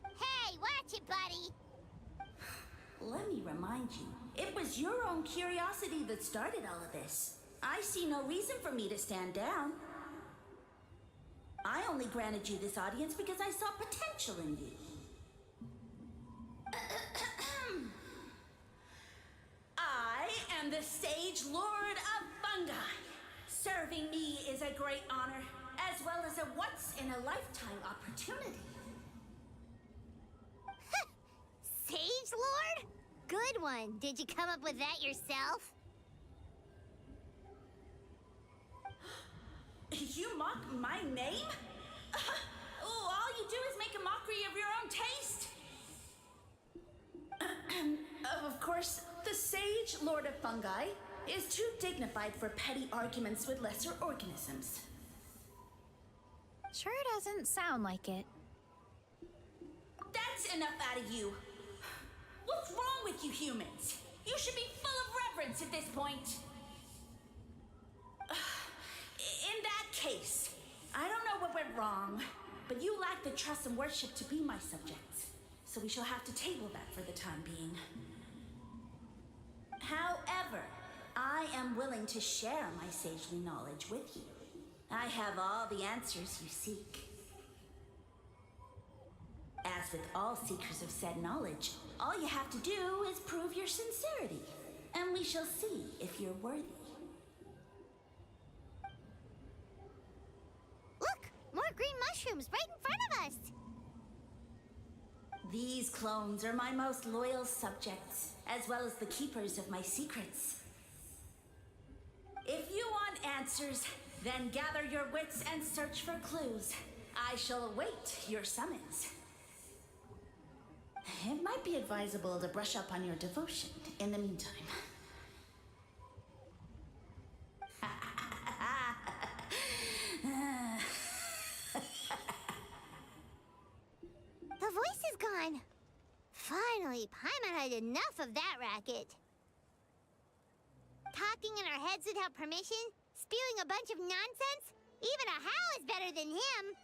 Hey, watch it, buddy! Let me remind you, it was your own curiosity that started all of this. I see no reason for me to stand down. I only granted you this audience because I saw potential in you. I am the Sage Lord of Fungi. Serving me is a great honor, as well as a once-in-a-lifetime opportunity. Sage Lord? Good one. Did you come up with that yourself? You mock my name? All you do is make a mockery of your own taste. Of course, the Sage Lord of Fungi is too dignified for petty arguments with lesser organisms. Sure doesn't sound like it. That's enough out of you. What's wrong with you humans? You should be full of reverence at this point. In that case, I don't know what went wrong, but you lack the trust and worship to be my subjects. So we shall have to table that for the time being. However, I am willing to share my sagely knowledge with you. I have all the answers you seek. As with all seekers of said knowledge, all you have to do is prove your sincerity, and we shall see if you're worthy. Look! More green mushrooms right in front of us! These clones are my most loyal subjects, as well as the keepers of my secrets. If you want answers, then gather your wits and search for clues. I shall await your summons. It might be advisable to brush up on your devotion in the meantime. The voice is gone. Finally, Paimon had enough of that racket. Talking in our heads without permission, spewing a bunch of nonsense. Even a Hal is better than him.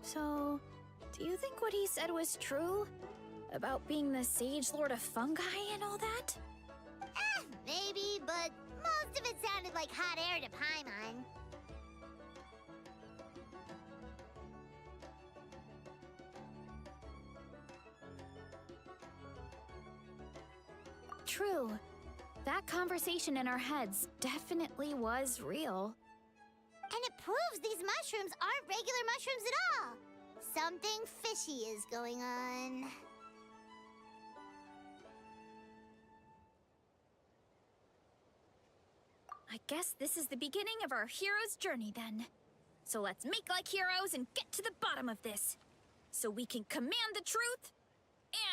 So, do you think what he said was true? About being the Sage Lord of Fungi and all that? Maybe, but most of it sounded like hot air to Paimon. True. That conversation in our heads definitely was real. And it proves these mushrooms aren't regular mushrooms at all. Something fishy is going on. I guess this is the beginning of our hero's journey then. So let's make like heroes and get to the bottom of this. So we can command the truth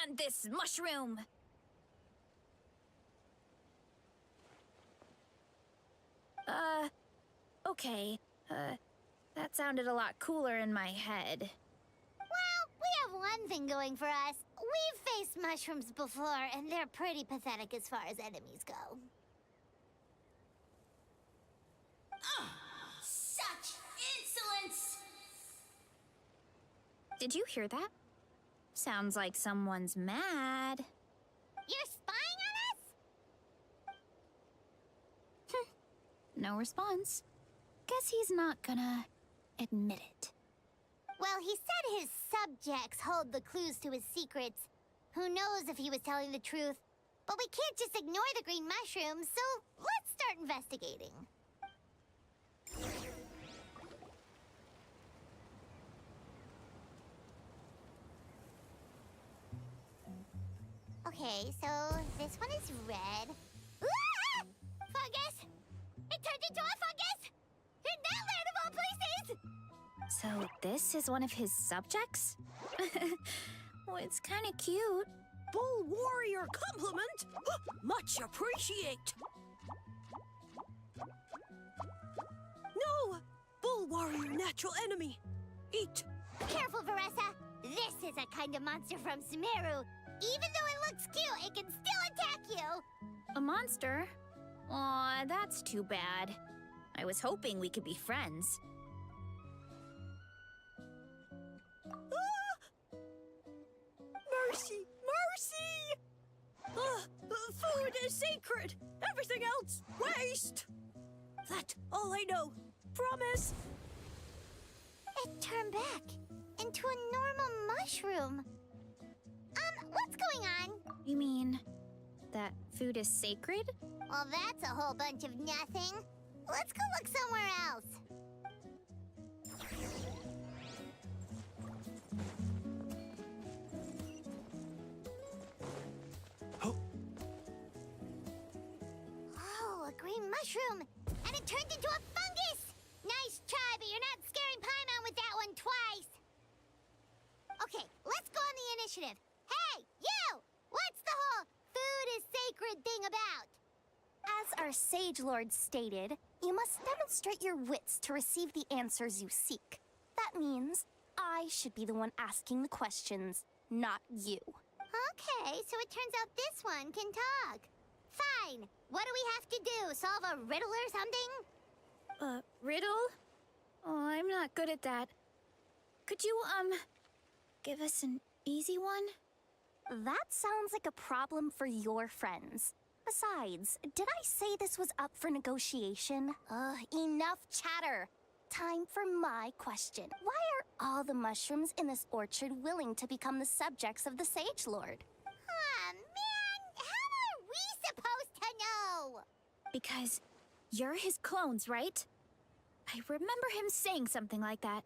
and this mushroom. Okay. That sounded a lot cooler in my head. Well, we have one thing going for us. We've faced mushrooms before, and they're pretty pathetic as far as enemies go. Such insolence! Did you hear that? Sounds like someone's mad. You're spying on us? No response. Guess he's not gonna admit it. Well, he said his subjects hold the clues to his secrets. Who knows if he was telling the truth? But we can't just ignore the green mushrooms, so let's start investigating. Okay, so this one is red. Ah! Fungus! It turned into a fungus! In that land of all places! So this is one of his subjects? Well, it's kind of cute. Bull warrior compliment! Much appreciate! No! Bull warrior natural enemy! Eat! Careful, Veressa! This is a kind of monster from Sumeru. Even though it looks cute, it can still attack you! A monster? Aw, that's too bad. I was hoping we could be friends. Mercy! Mercy! Food is sacred! Everything else, waste! That's all I know. Promise! It turned back into a normal mushroom. What's going on? You mean that food is sacred? Well, that's a whole bunch of nothing. Let's go look somewhere else. Oh, a green mushroom! And it turned into a fungus! Nice try, but you're not scaring Paimon with that one twice! Okay, let's go on the initiative. Hey, you! What's the whole food is sacred thing about? As our Sage Lord stated, you must demonstrate your wits to receive the answers you seek. That means I should be the one asking the questions, not you. Okay, so it turns out this one can talk. Fine. What do we have to do? Solve a riddle or something? Riddle? Oh, I'm not good at that. Could you, give us an easy one? That sounds like a problem for your friends. Besides, did I say this was up for negotiation? Enough chatter. Time for my question. Why are all the mushrooms in this orchard willing to become the subjects of the Sage Lord? Aw, man! How are we supposed to know? Because you're his clones, right? I remember him saying something like that.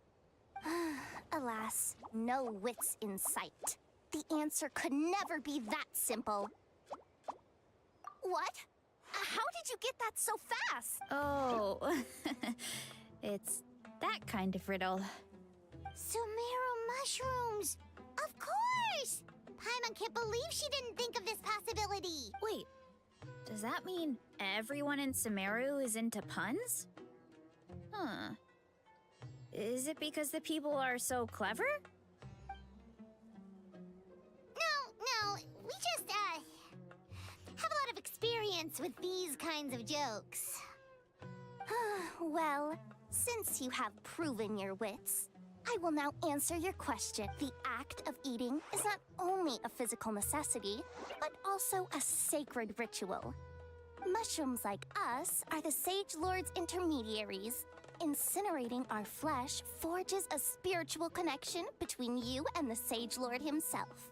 Alas, no wits in sight. The answer could never be that simple. What? How did you get that so fast? Oh, it's that kind of riddle. Sumeru mushrooms! Of course! Paimon can't believe she didn't think of this possibility. Wait, does that mean everyone in Sumeru is into puns? Huh. Is it because the people are so clever? No, we just, have a lot of experience with these kinds of jokes. Well, since you have proven your wits, I will now answer your question. The act of eating is not only a physical necessity, but also a sacred ritual. Mushrooms like us are the Sage Lord's intermediaries. Incinerating our flesh forges a spiritual connection between you and the Sage Lord himself.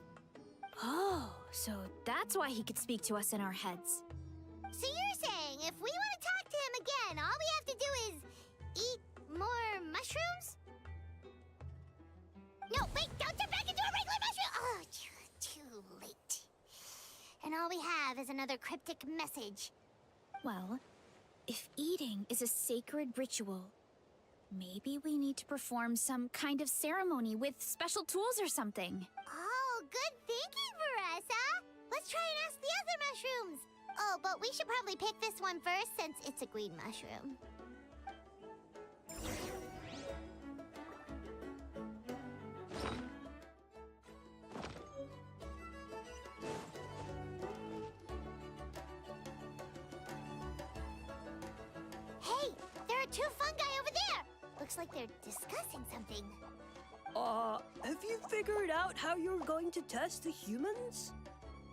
Oh, so that's why he could speak to us in our heads. So you're saying if we want to talk to him again, all we have to do is eat more mushrooms? No, wait, don't turn back into a regular mushroom! Oh, too late. And all we have is another cryptic message. Well, if eating is a sacred ritual, maybe we need to perform some kind of ceremony with special tools or something. Oh, good thinking, Veressa! Let's try and ask the other mushrooms! Oh, but we should probably pick this one first since it's a green mushroom. Hey, there are 2 fungi over there. Looks like they're discussing something. Have you figured out how you're going to test the humans?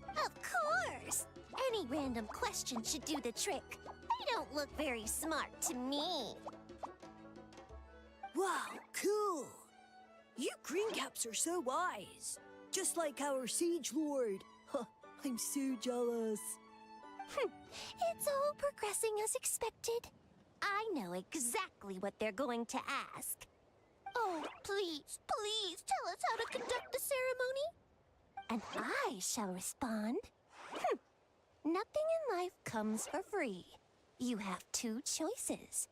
Of course! Any random question should do the trick. They don't look very smart to me. Wow, cool! You greencaps are so wise. Just like our Siege Lord. Huh, I'm so jealous. It's all progressing as expected. I know exactly what they're going to ask. Oh, please, please tell us how to conduct the ceremony. And I shall respond. Nothing in life comes for free. You have 2 choices.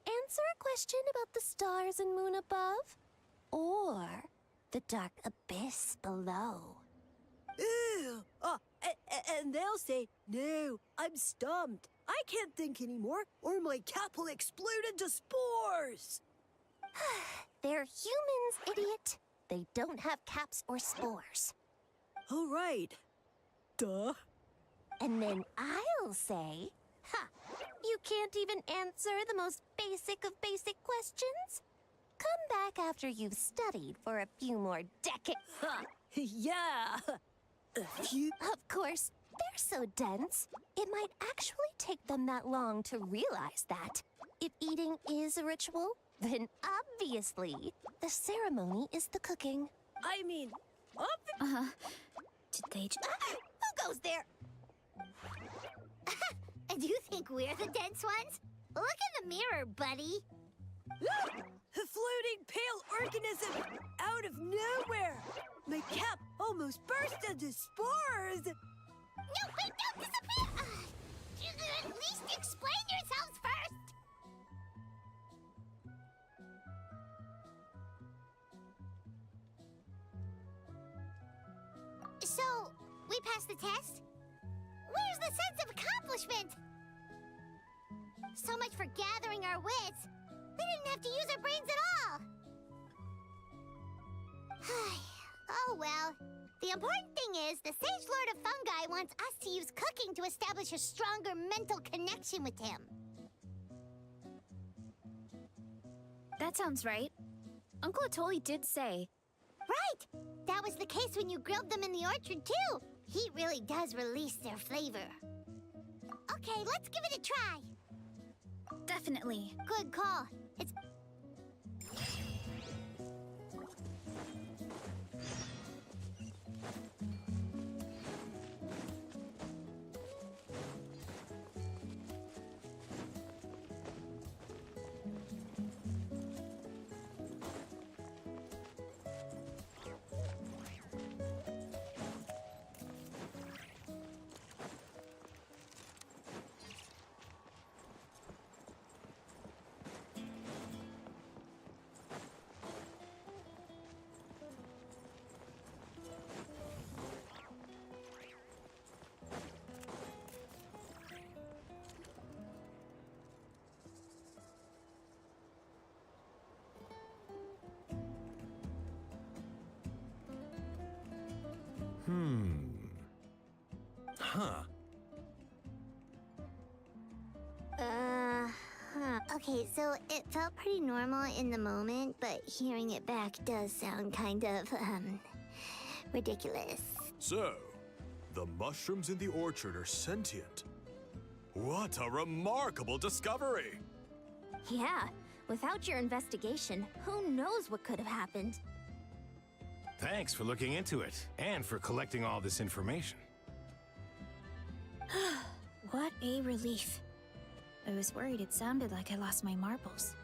Answer a question about the stars and moon above, or the dark abyss below. Ew! And they'll say, no, I'm stumped. I can't think anymore, or my cap will explode into spores. They're humans, idiot. They don't have caps or spores. All right. Duh. And then I'll say, you can't even answer the most basic of basic questions? Come back after you've studied for a few more decades. Ha! Yeah! A few... Of course, they're so dense, it might actually take them that long to realize that. If eating is a ritual, then obviously, the ceremony is the cooking. I mean, Did they Who goes there? And you think we're the dense ones? Look in the mirror, buddy. look! A floating pale organism out of nowhere! My cap almost burst into spores! No, wait, don't disappear! At least explain yourselves first! So, we passed the test? Where's the sense of accomplishment? So much for gathering our wits. We didn't have to use our brains at all. Oh well. The important thing is, the Sage Lord of Fungi wants us to use cooking to establish a stronger mental connection with him. That sounds right. Uncle Atoli did say. Right! That was the case when you grilled them in the orchard, too. Heat really does release their flavor. Okay, let's give it a try. Definitely. Good call. It's... Huh. Okay, so it felt pretty normal in the moment, but hearing it back does sound kind of, ridiculous. So, the mushrooms in the orchard are sentient. What a remarkable discovery! Yeah, without your investigation, who knows what could have happened? Thanks for looking into it, and for collecting all this information. What a relief. I was worried it sounded like I lost my marbles.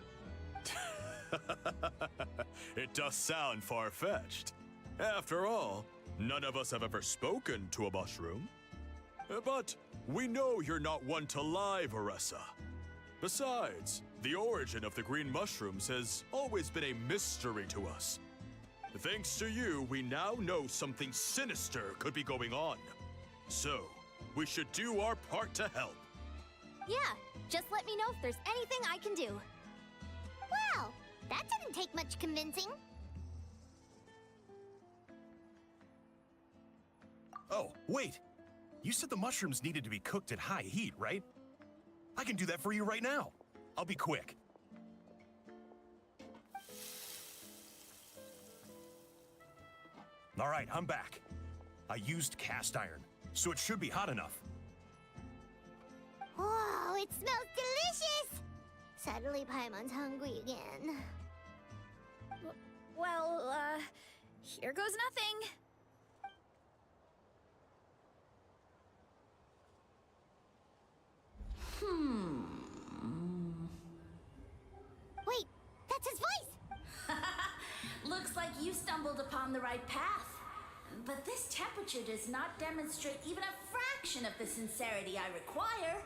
It does sound far-fetched. After all, none of us have ever spoken to a mushroom. But we know you're not one to lie, Veressa. Besides, the origin of the green mushrooms has always been a mystery to us. Thanks to you, we now know something sinister could be going on. So, we should do our part to help. Yeah, just let me know if there's anything I can do. Wow, that didn't take much convincing. Oh, wait. You said the mushrooms needed to be cooked at high heat, right? I can do that for you right now. I'll be quick. All right, I'm back. I used cast iron, so it should be hot enough. Whoa, it smells delicious! Suddenly Paimon's hungry again. Well, here goes nothing. Wait, that's his voice! Looks like you stumbled upon the right path. But this temperature does not demonstrate even a fraction of the sincerity I require.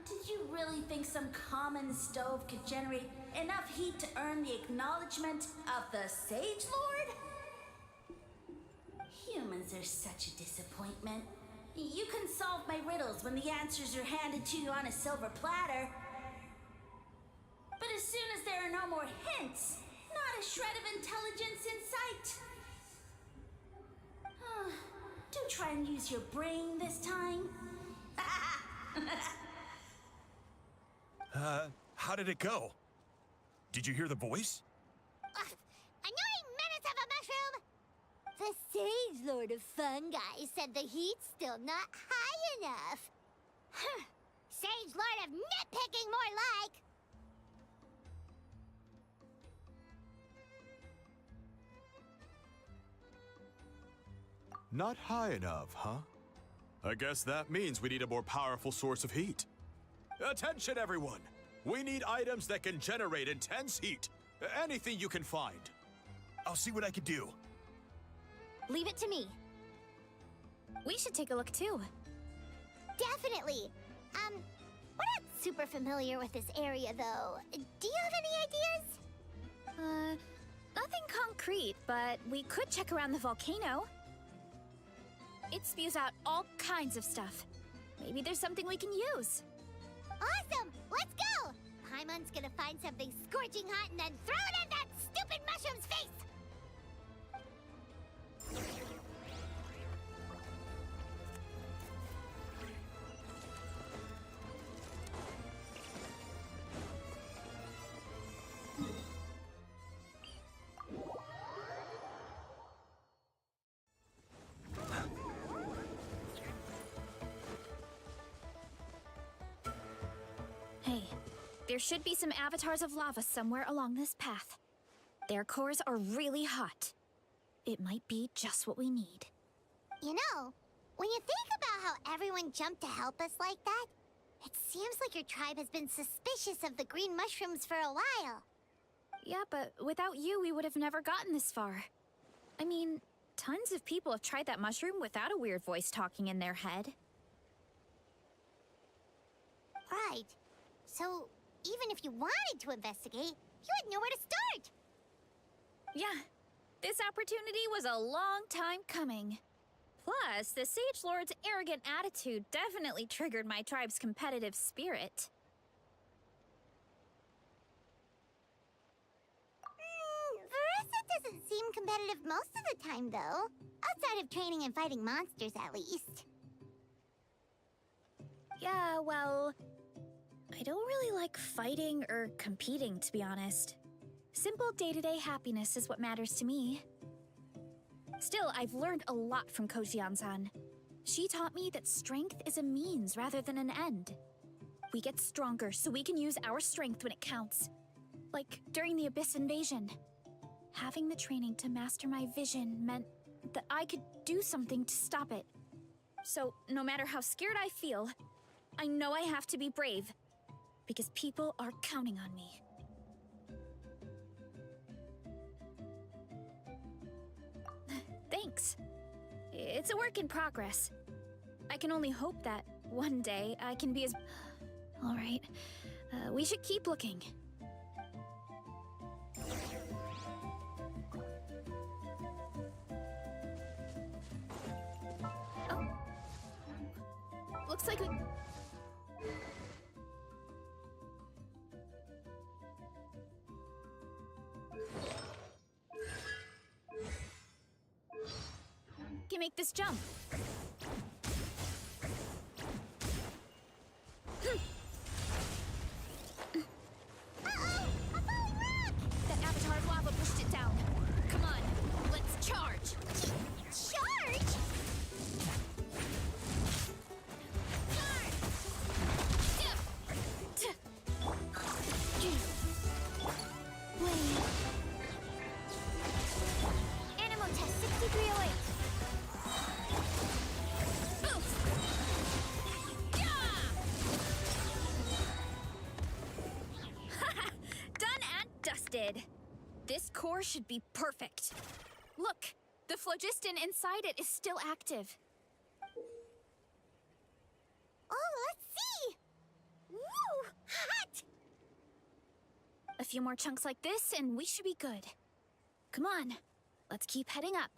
Did you really think some common stove could generate enough heat to earn the acknowledgement of the Sage Lord? Humans are such a disappointment. You can solve my riddles when the answers are handed to you on a silver platter. But as soon as there are no more hints, not a shred of intelligence in sight. Do try and use your brain this time. How did it go? Did you hear the voice? Annoying menace of a mushroom! The Sage Lord of Fungi said the heat's still not high enough. Sage Lord of nitpicking, more like! Not high enough, huh? I guess that means we need a more powerful source of heat. Attention, everyone! We need items that can generate intense heat. Anything you can find. I'll see what I can do. Leave it to me. We should take a look too. Definitely. We're not super familiar with this area, though. Do you have any ideas? Nothing concrete, but we could check around the volcano. It spews out all kinds of stuff. Maybe there's something we can use. Awesome! Let's go! Paimon's gonna find something scorching hot and then throw it in that stupid mushroom's face! Hey, there should be some avatars of lava somewhere along this path. Their cores are really hot. It might be just what we need. You know, when you think about how everyone jumped to help us like that, it seems like your tribe has been suspicious of the green mushrooms for a while. Yeah, but without you, we would have never gotten this far. I mean, tons of people have tried that mushroom without a weird voice talking in their head. Right. So, even if you wanted to investigate, you had nowhere to start. Yeah, this opportunity was a long time coming. Plus, the Sage Lord's arrogant attitude definitely triggered my tribe's competitive spirit. Veressa doesn't seem competitive most of the time, though. Outside of training and fighting monsters, at least. Yeah, well, I don't really like fighting or competing, to be honest. Simple day-to-day happiness is what matters to me. Still, I've learned a lot from Kojian-san. She taught me that strength is a means rather than an end. We get stronger so we can use our strength when it counts. Like during the Abyss invasion. Having the training to master my vision meant that I could do something to stop it. So, no matter how scared I feel, I know I have to be brave. Because people are counting on me. Thanks. It's a work in progress. I can only hope that one day I can be as... All right. We should keep looking. Oh. Looks like we... can make this jump. excited. This core should be perfect. Look, the phlogiston inside it is still active. Oh, let's see! Woo! Hot! A few more chunks like this, and we should be good. Come on, let's keep heading up.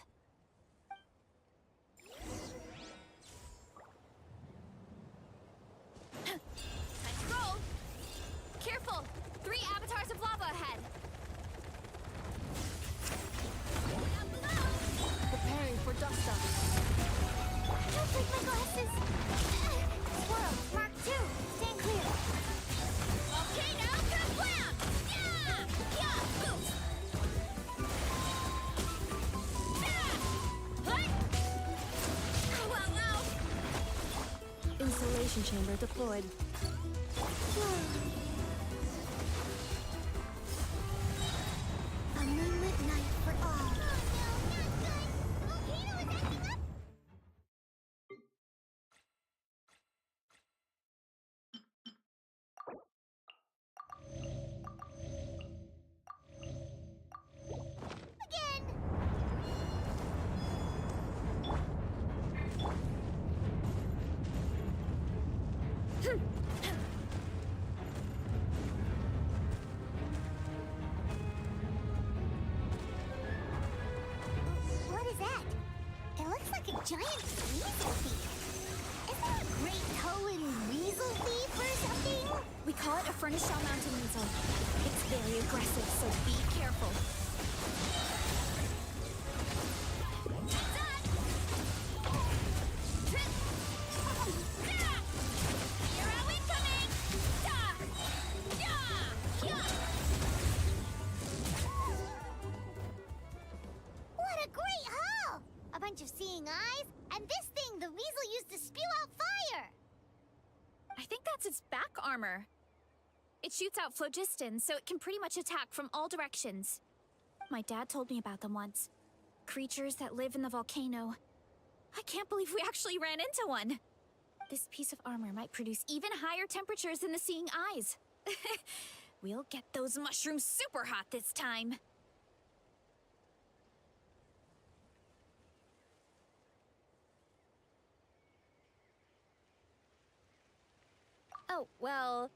Time to roll! Careful! 3 avatars of lava ahead! Down below! Preparing for dust up. Don't break my glasses! Swirl, Mark 2, stand clear. Okay, now kablam! Yeah! Yeah! Boost! Ah! What? Oh, wow, wow! Insulation chamber deployed. A moonlit night for all. Oh no, not good! The volcano is acting up! Again! What is that? It looks like a giant weasel thief. Is that a great Cohen weasel thief or something? We call it a furnace shell mountain weasel. It's very aggressive, so be careful. Hero incoming! What a great haul! A bunch of seeing eyes, and this thing the weasel used to spew out fire! I think that's its back armor. It shoots out phlogiston, so it can pretty much attack from all directions. My dad told me about them once. Creatures that live in the volcano. I can't believe we actually ran into one. This piece of armor might produce even higher temperatures than the seeing eyes. We'll get those mushrooms super hot this time. Oh, well,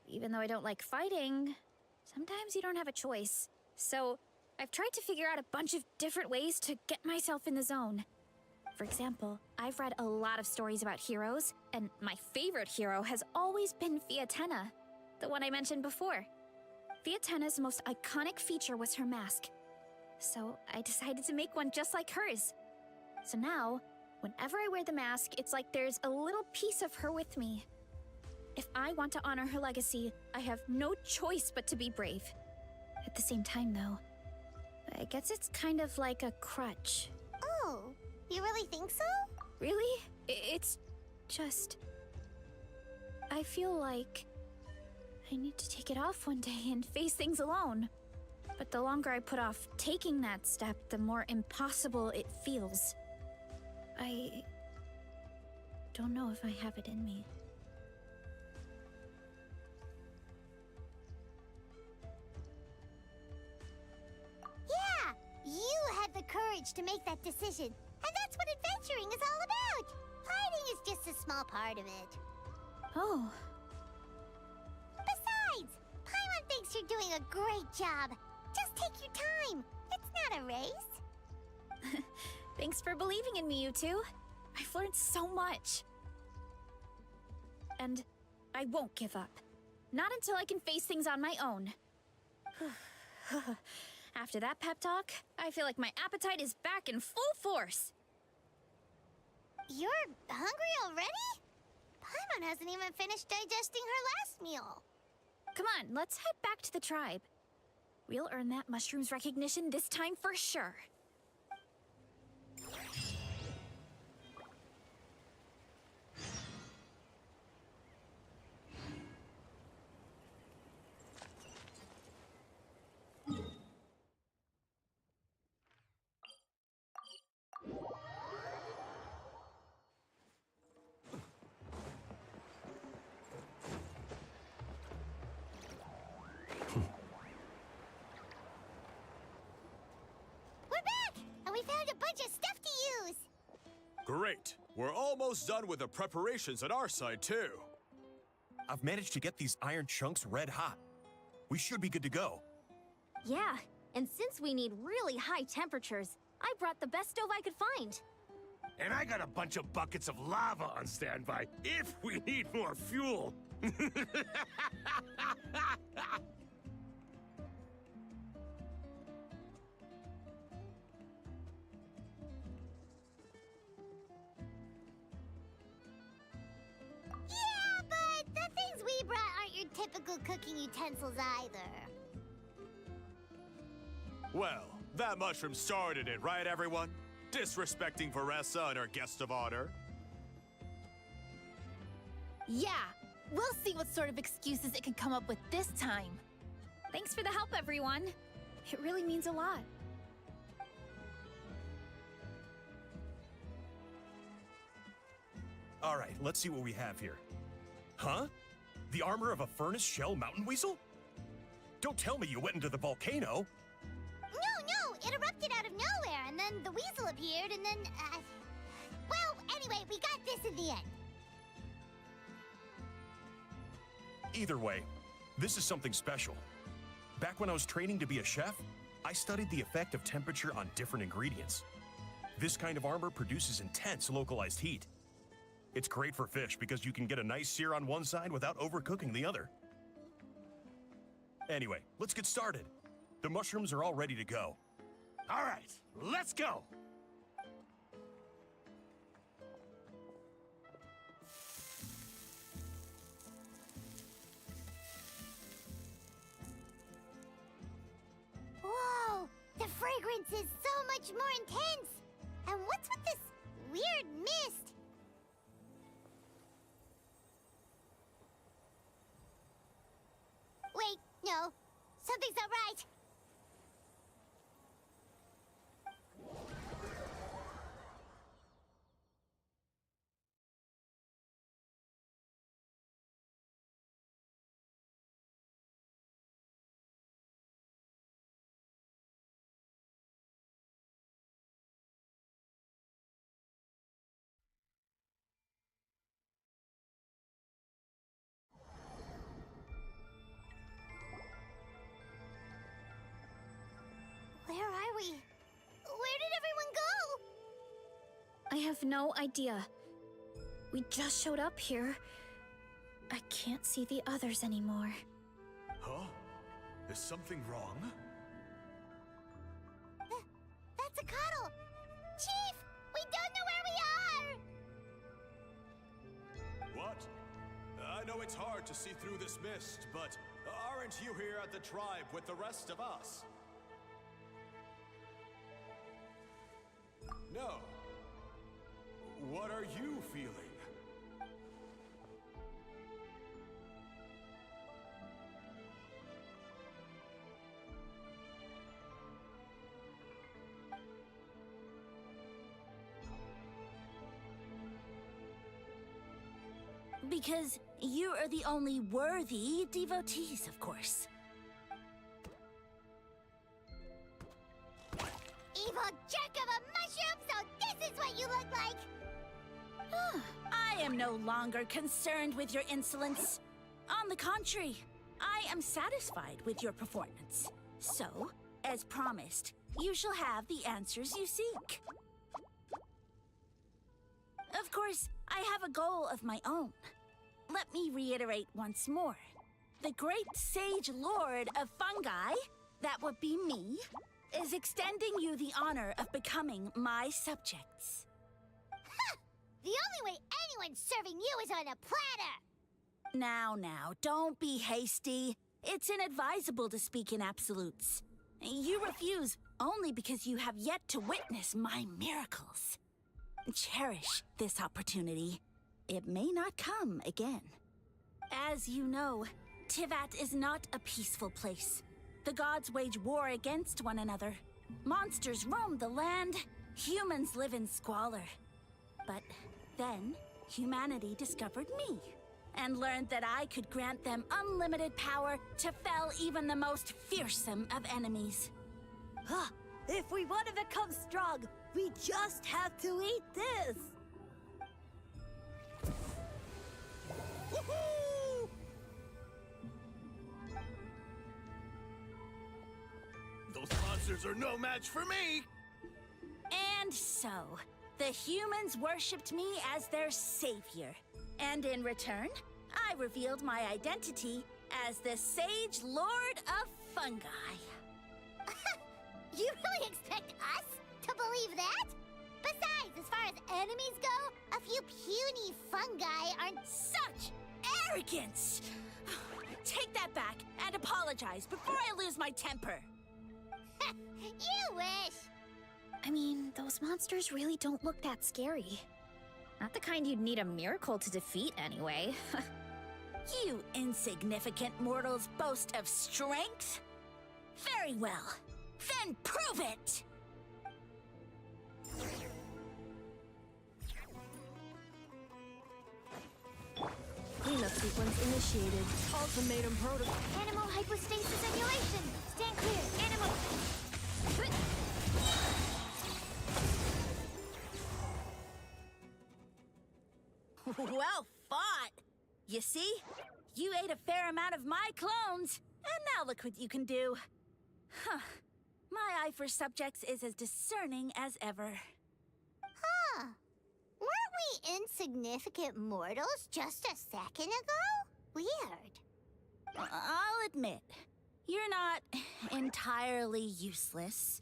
even though I don't like fighting, sometimes you don't have a choice. So, I've tried to figure out a bunch of different ways to get myself in the zone. For example, I've read a lot of stories about heroes, and my favorite hero has always been Fiatenna, the one I mentioned before. Fiatenna's most iconic feature was her mask. So, I decided to make one just like hers. So now, whenever I wear the mask, it's like there's a little piece of her with me. If I want to honor her legacy, I have no choice but to be brave. At the same time, though, I guess it's kind of like a crutch. Oh, you really think so? Really? It's just... I feel like I need to take it off one day and face things alone. But the longer I put off taking that step, the more impossible it feels. I don't know if I have it in me. Yeah, you had the courage to make that decision. And that's what adventuring is all about. Fighting is just a small part of it. Oh, Besides, Paimon thinks you're doing a great job. Just take your time. It's not a race. thanks for believing in me, you two. I've learned so much. And I won't give up. Not until I can face things on my own. After that pep talk, I feel like my appetite is back in full force. You're hungry already? Paimon hasn't even finished digesting her last meal. Come on, let's head back to the tribe. We'll earn that mushroom's recognition this time for sure. found a bunch of stuff to use. Great. We're almost done with the preparations on our side, too. I've managed to get these iron chunks red hot. We should be good to go. Yeah, and since we need really high temperatures, I brought the best stove I could find. And I got a bunch of buckets of lava on standby if we need more fuel. Yeah, but the things we brought aren't your typical cooking utensils either. Well, that mushroom started it, right, everyone? Disrespecting Veressa and her guest of honor. Yeah, we'll see what sort of excuses it can come up with this time. Thanks for the help, everyone. It really means a lot. All right, let's see what we have here. Huh? The armor of a furnace shell mountain weasel? Don't tell me you went into the volcano. No, it erupted out of nowhere, and then the weasel appeared, and then, well, anyway, we got this in the end. Either way, this is something special. Back when I was training to be a chef, I studied the effect of temperature on different ingredients. This kind of armor produces intense localized heat. It's great for fish because you can get a nice sear on one side without overcooking the other. Anyway, let's get started. The mushrooms are all ready to go. All right, let's go. Whoa, the fragrance is so much more intense. And what's with this weird mist? Wait, no, something's not right. Where are we? Where did everyone go? I have no idea. We just showed up here. I can't see the others anymore. Huh? Is something wrong? That's a cuddle. Chief, we don't know where we are. What? I know it's hard to see through this mist, but aren't you here at the tribe with the rest of us? No. What are you feeling? Because you are the only worthy devotees, of course. Evil jerk of a mushroom, so this is what you look like! I am no longer concerned with your insolence. On the contrary, I am satisfied with your performance. So, as promised, you shall have the answers you seek. Of course, I have a goal of my own. Let me reiterate once more. The great sage lord of fungi, that would be me, is extending you the honor of becoming my subjects. Ha! The only way anyone's serving you is on a platter! Now, don't be hasty. It's inadvisable to speak in absolutes. You refuse only because you have yet to witness my miracles. Cherish this opportunity. It may not come again. As you know, Tivat is not a peaceful place. The gods wage war against one another. Monsters roam the land. Humans live in squalor. But then, humanity discovered me and learned that I could grant them unlimited power to fell even the most fearsome of enemies. If we want to become strong, We just have to eat this. Woohoo! Those monsters are no match for me! And so, the humans worshipped me as their savior. And in return, I revealed my identity as the Sage Lord of Fungi. You really expect us to believe that? Besides, as far as enemies go, a few puny fungi aren't... Such arrogance! Take that back and apologize before I lose my temper. You wish! I mean, those monsters really don't look that scary. Not the kind you'd need a miracle to defeat, anyway. You insignificant mortals boast of strength? Very well. Then prove it! Cleanup sequence initiated. Ultimatum protocol. Animal hypostasis emulation. Stand clear. Animal. Well fought! You see? You ate a fair amount of my clones, and now look what you can do. Huh. My eye for subjects is as discerning as ever. Huh. Weren't we insignificant mortals just a second ago? Weird. I'll admit, you're not entirely useless,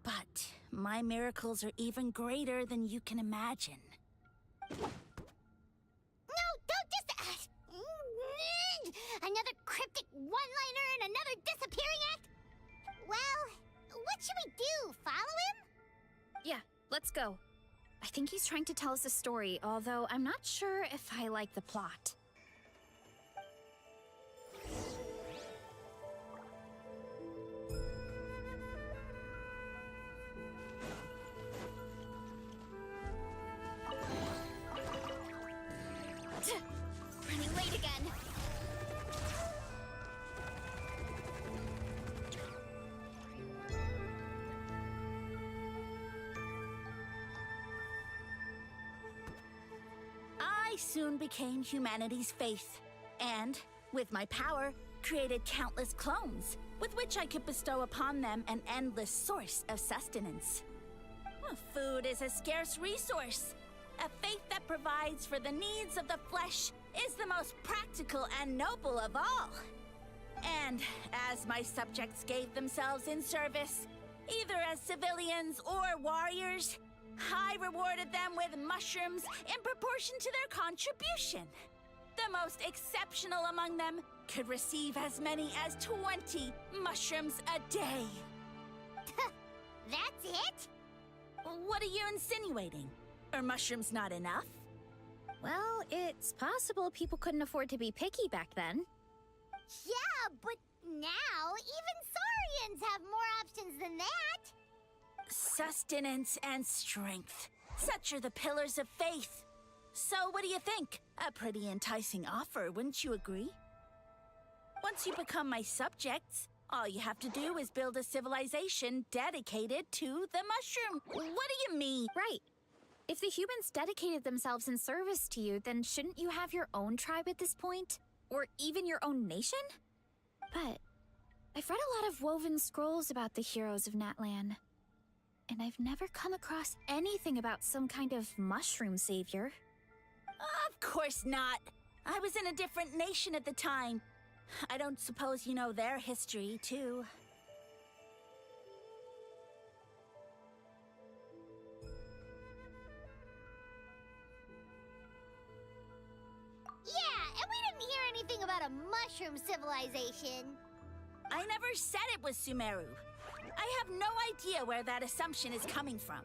but my miracles are even greater than you can imagine. No, don't just... another cryptic one-liner and another disappearing act? Well, what should we do? Follow him? Yeah, let's go. I think he's trying to tell us a story, although I'm not sure if I like the plot. Running late again. I soon became humanity's faith, and, with my power, created countless clones, with which I could bestow upon them an endless source of sustenance. Well, food is a scarce resource. A faith that provides for the needs of the flesh is the most practical and noble of all. And as my subjects gave themselves in service, either as civilians or warriors, I rewarded them with mushrooms in proportion to their contribution. The most exceptional among them could receive as many as 20 mushrooms a day. That's it? What are you insinuating? Are mushrooms not enough? Well, it's possible people couldn't afford to be picky back then. Yeah, but now even saurians have more options than that. Sustenance and strength. Such are the pillars of faith. So what do you think? A pretty enticing offer, wouldn't you agree? Once you become my subjects, all you have to do is build a civilization dedicated to the mushroom. What do you mean? Right. If the humans dedicated themselves in service to you, then shouldn't you have your own tribe at this point? Or even your own nation? But I've read a lot of woven scrolls about the heroes of Natlan, and I've never come across anything about some kind of mushroom savior. Of course not. I was in a different nation at the time. I don't suppose you know their history, too. Yeah, and we didn't hear anything about a mushroom civilization. I never said it was Sumeru. I have no idea where that assumption is coming from.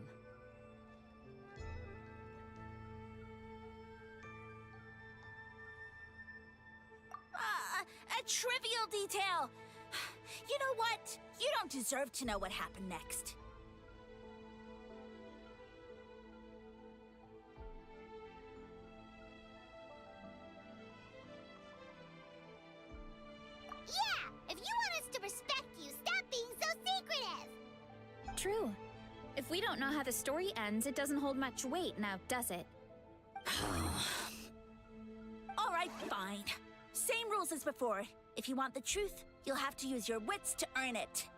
A trivial detail. You know what? You don't deserve to know what happened next. Yeah, if you want us to respect you, stop being so secretive. True. If If we don't know how the story ends, it doesn't hold much weight now, does it? All right, fine. Same rules as before. If you want the truth, you'll have to use your wits to earn it.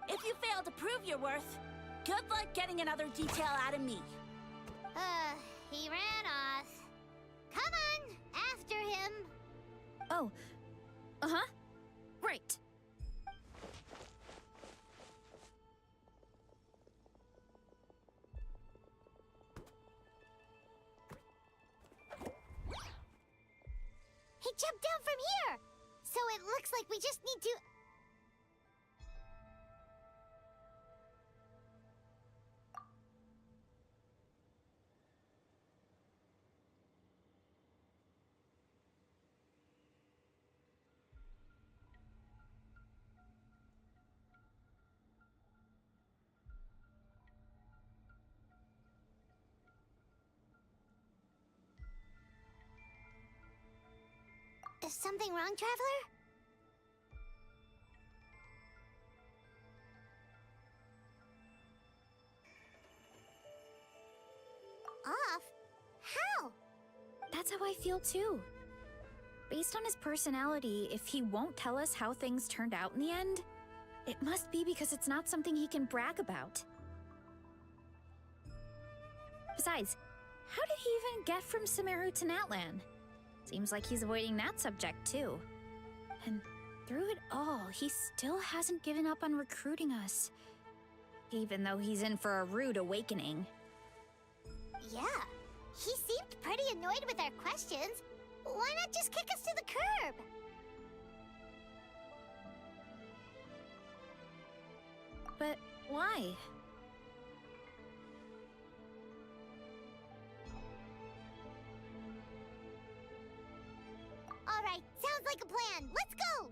If you fail to prove your worth, good luck getting another detail out of me. He ran off. Come on, after him. Oh. Uh-huh. Right. He jumped down from here! So it looks like we just need to... Is something wrong, Traveler? Off? How? That's how I feel too. Based on his personality, if he won't tell us how things turned out in the end, it must be because it's not something he can brag about. Besides, how did he even get from Sumeru to Natlan? Seems like he's avoiding that subject too. And through it all, he still hasn't given up on recruiting us. Even though he's in for a rude awakening. Yeah, he seemed pretty annoyed with our questions. Why not just kick us to the curb? But why? All right, sounds like a plan. Let's go!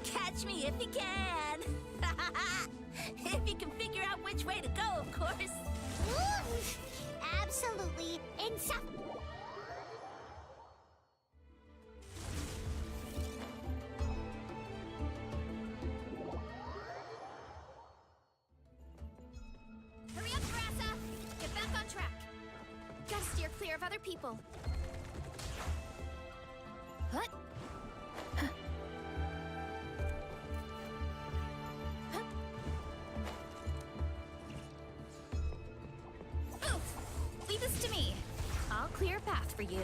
Catch me if you can! If you can figure out which way to go, of course. Absolutely insufferable. Hurry up, Grassa! Get back on track. Gotta steer clear of other people. What? Leave this to me. I'll clear a path for you.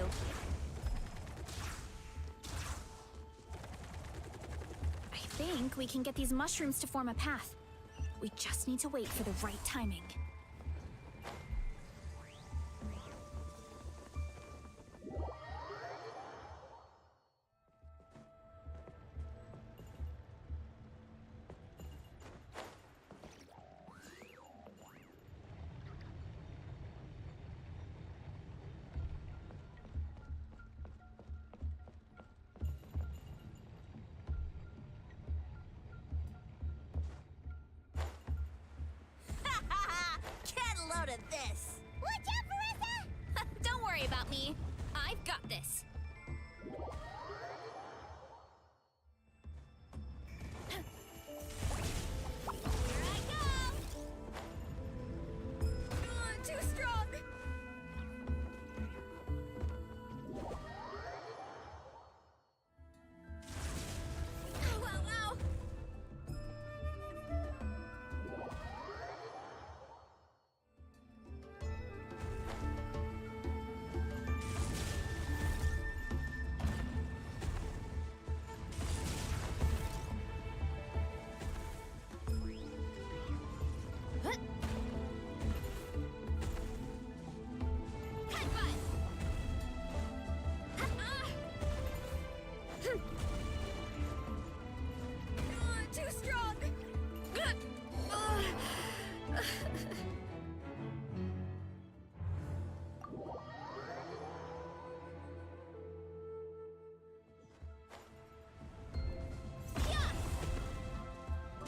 I think we can get these mushrooms to form a path. We just need to wait for the right timing. of this. Watch out, Marissa! Don't worry about me. I've got this. Here I go! Too strong. Ow, ow, ow. Too strong.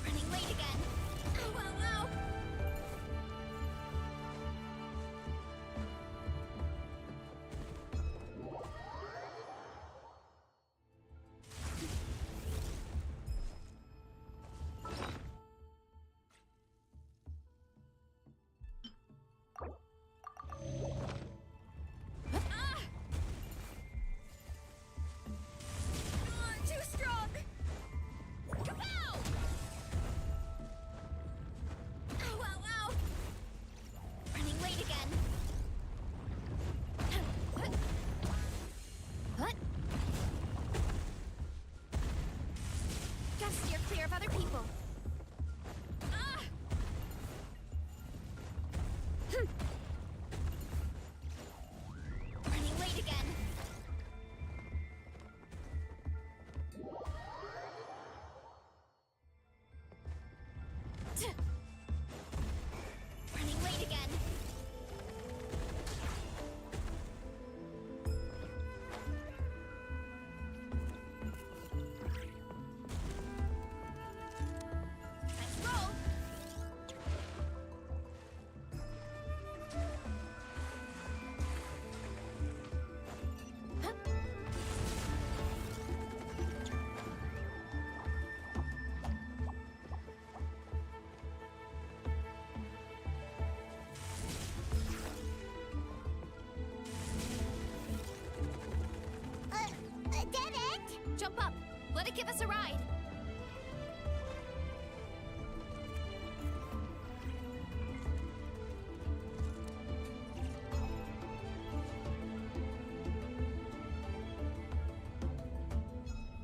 Running late again. Ow, ow, ow. Too strong! Kapow! Ow, ow, ow! Running late again. What? Gotta steer clear of other people. Ah! Running late again. Running late again. Let's roll. Dead end? Jump up. Let it give us a ride.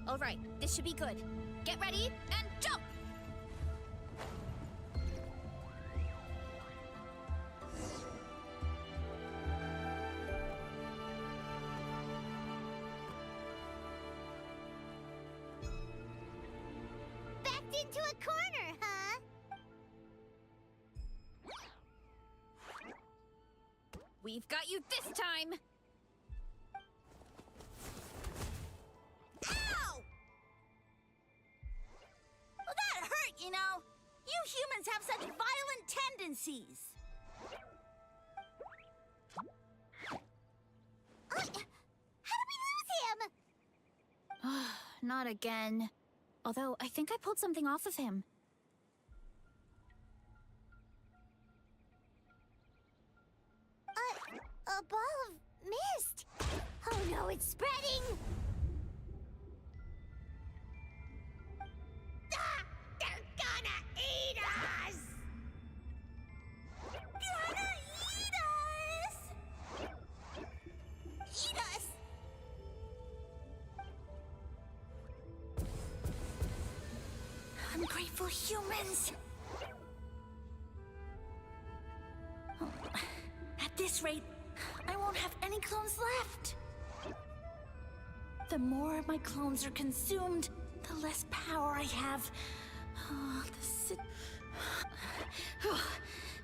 All right, this should be good. Get ready and jump! Backed into a corner, huh? We've got you this time! Ow! Well, that hurt, you know. You humans have such violent tendencies. How did we lose him? Not again. Although, I think I pulled something off of him. A ball of mist. Oh no, it's spreading. Ah! They're gonna eat us! Gonna eat us! Eat us! Ungrateful humans. At this rate, I won't have any clones left. The more my clones are consumed, the less power I have.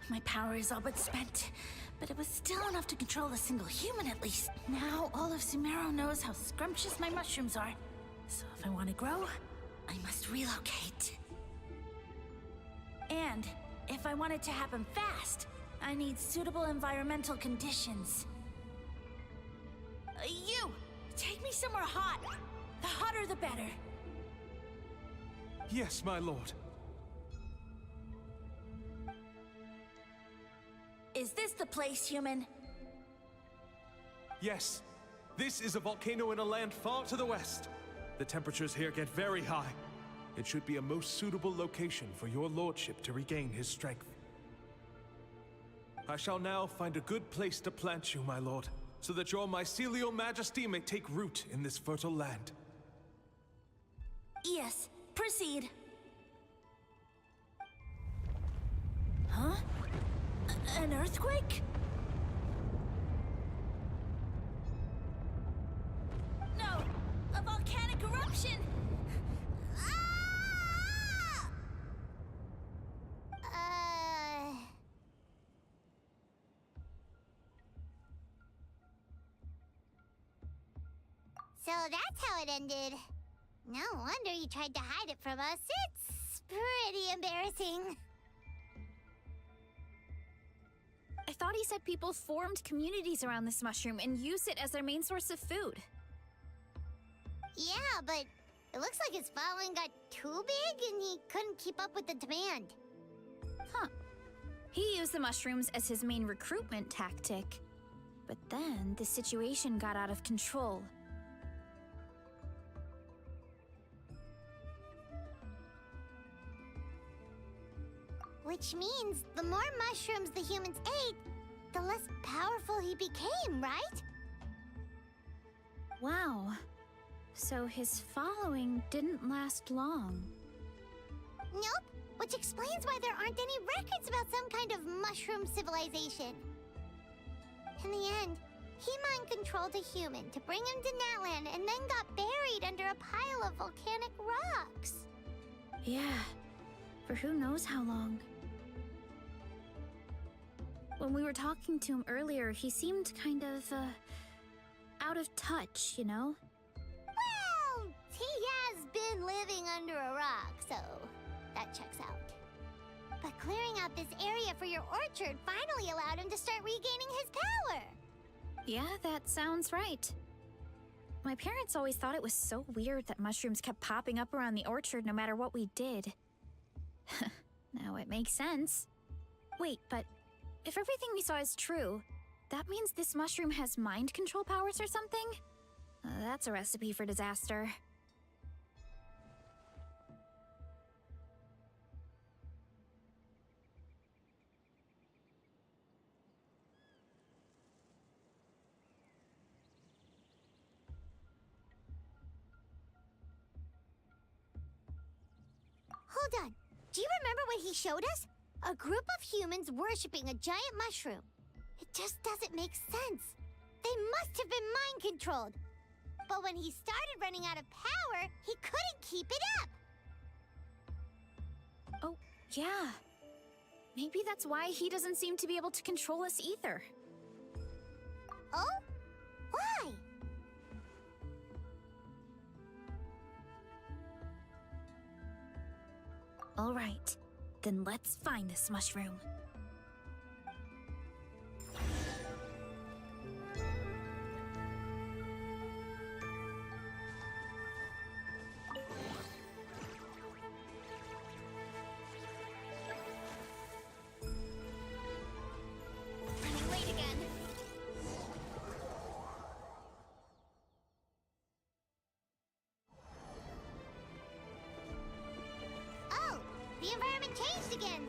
My power is all but spent, but it was still enough to control a single human at least. Now all of Sumeru knows how scrumptious my mushrooms are. So if I want to grow, I must relocate. And if I want it to happen fast, I need suitable environmental conditions. You! Take me somewhere hot. The hotter the better. Yes, my lord. Is this the place, human? Yes. This is a volcano in a land far to the west. The temperatures here get very high. It should be a most suitable location for your lordship to regain his strength. I shall now find a good place to plant you, my lord, so that your mycelial majesty may take root in this fertile land. Yes, proceed. Huh? An earthquake? No! A volcanic eruption! Ah! So that's how it ended. No wonder you tried to hide it from us. It's pretty embarrassing. I thought he said people formed communities around this mushroom and used it as their main source of food. Yeah, but it looks like his following got too big and he couldn't keep up with the demand. Huh. He used the mushrooms as his main recruitment tactic. But then the situation got out of control. Which means the more mushrooms the humans ate, the less powerful he became, right? Wow. So his following didn't last long. Nope, which explains why there aren't any records about some kind of mushroom civilization. In the end, he mind-controlled a human to bring him to Natlan and then got buried under a pile of volcanic rocks. Yeah, for who knows how long. When we were talking to him earlier, he seemed kind of, out of touch, you know? Well, he has been living under a rock, so that checks out. But clearing out this area for your orchard finally allowed him to start regaining his power. Yeah, that sounds right. My parents always thought it was so weird that mushrooms kept popping up around the orchard no matter what we did. Now it makes sense. Wait, but if everything we saw is true, that means this mushroom has mind control powers or something? That's a recipe for disaster. Hold on. Do you remember what he showed us? A group of humans worshipping a giant mushroom. It just doesn't make sense. They must have been mind-controlled. But when he started running out of power, he couldn't keep it up. Oh, yeah. Maybe that's why he doesn't seem to be able to control us either. Oh? Why? All right, then let's find this mushroom. Running late again. Oh, the environment changed again.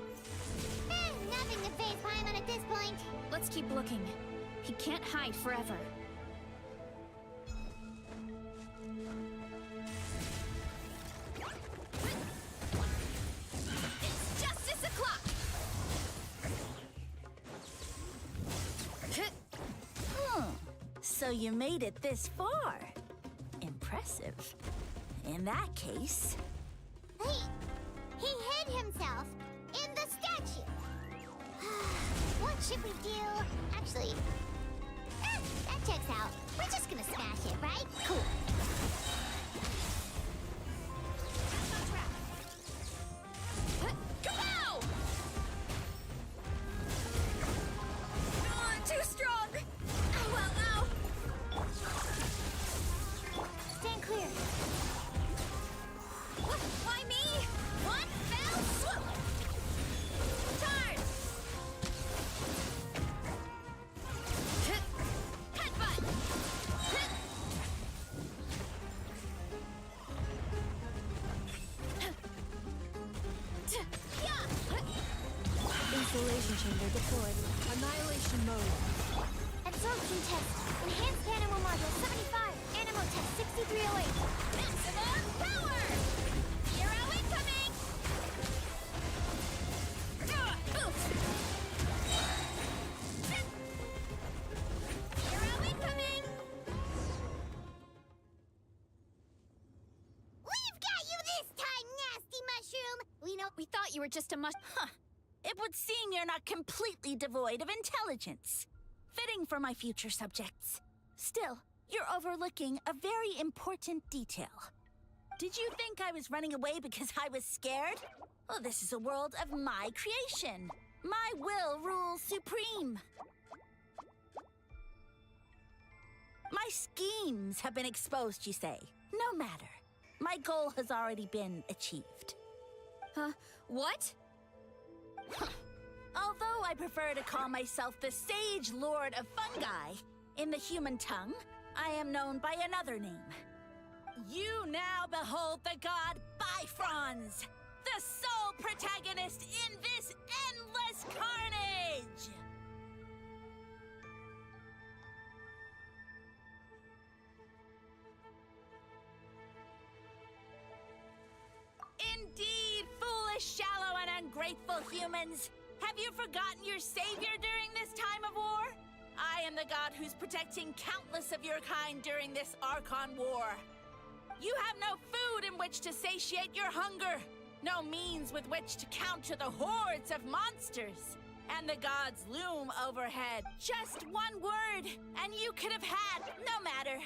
Nothing to face Paimon at this point. Let's keep looking. He can't hide forever. It's justice o'clock! So you made it this far. Impressive. In that case... He hid himself in the statue. What should we do? Actually, that checks out. We're just gonna smash it, right? Cool. Kapow! chamber deployed. Annihilation mode. Absorption test. Enhanced animal module 75. Animal test 6308. Maximum power! Hero incoming! Boost! Hero incoming! We've got you this time, nasty mushroom! We thought you were just a Huh. It would seem you're not completely devoid of intelligence. Fitting for my future subjects. Still, you're overlooking a very important detail. Did you think I was running away because I was scared? Well, this is a world of my creation. My will rules supreme. My schemes have been exposed, you say. No matter. My goal has already been achieved. What? Although I prefer to call myself the Sage Lord of Fungi, in the human tongue, I am known by another name. You now behold the god Bifrons, the sole protagonist in this endless carnage! Indeed, foolish, shallow, and ungrateful humans! Have you forgotten your savior during this time of war? I am the god who's protecting countless of your kind during this Archon war. You have no food in which to satiate your hunger, no means with which to counter the hordes of monsters. And the gods loom overhead. Just one word, and you could have had, no matter.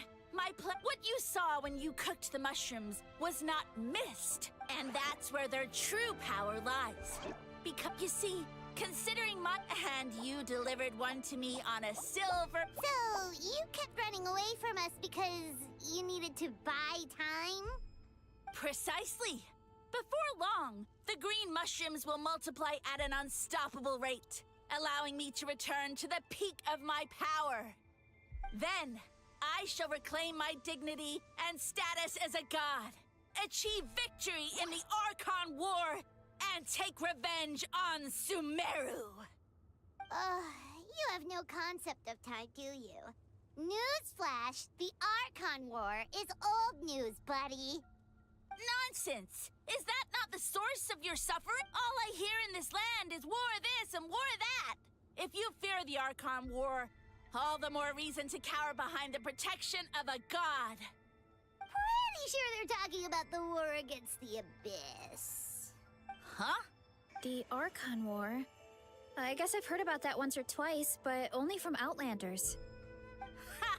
What you saw when you cooked the mushrooms was not mist, and that's where their true power lies. Because, you see, considering my hand, you delivered one to me on a silver... So, you kept running away from us because you needed to buy time? Precisely. Before long, the green mushrooms will multiply at an unstoppable rate, allowing me to return to the peak of my power. Then, I shall reclaim my dignity and status as a god, achieve victory in the Archon War, and take revenge on Sumeru. You have no concept of time, do you? Newsflash, the Archon War is old news, buddy. Nonsense! Is that not the source of your suffering? All I hear in this land is war this and war that. If you fear the Archon War, all the more reason to cower behind the protection of a god. Pretty sure they're talking about the war against the Abyss. Huh? The Archon War? I guess I've heard about that once or twice, but only from Outlanders. Ha!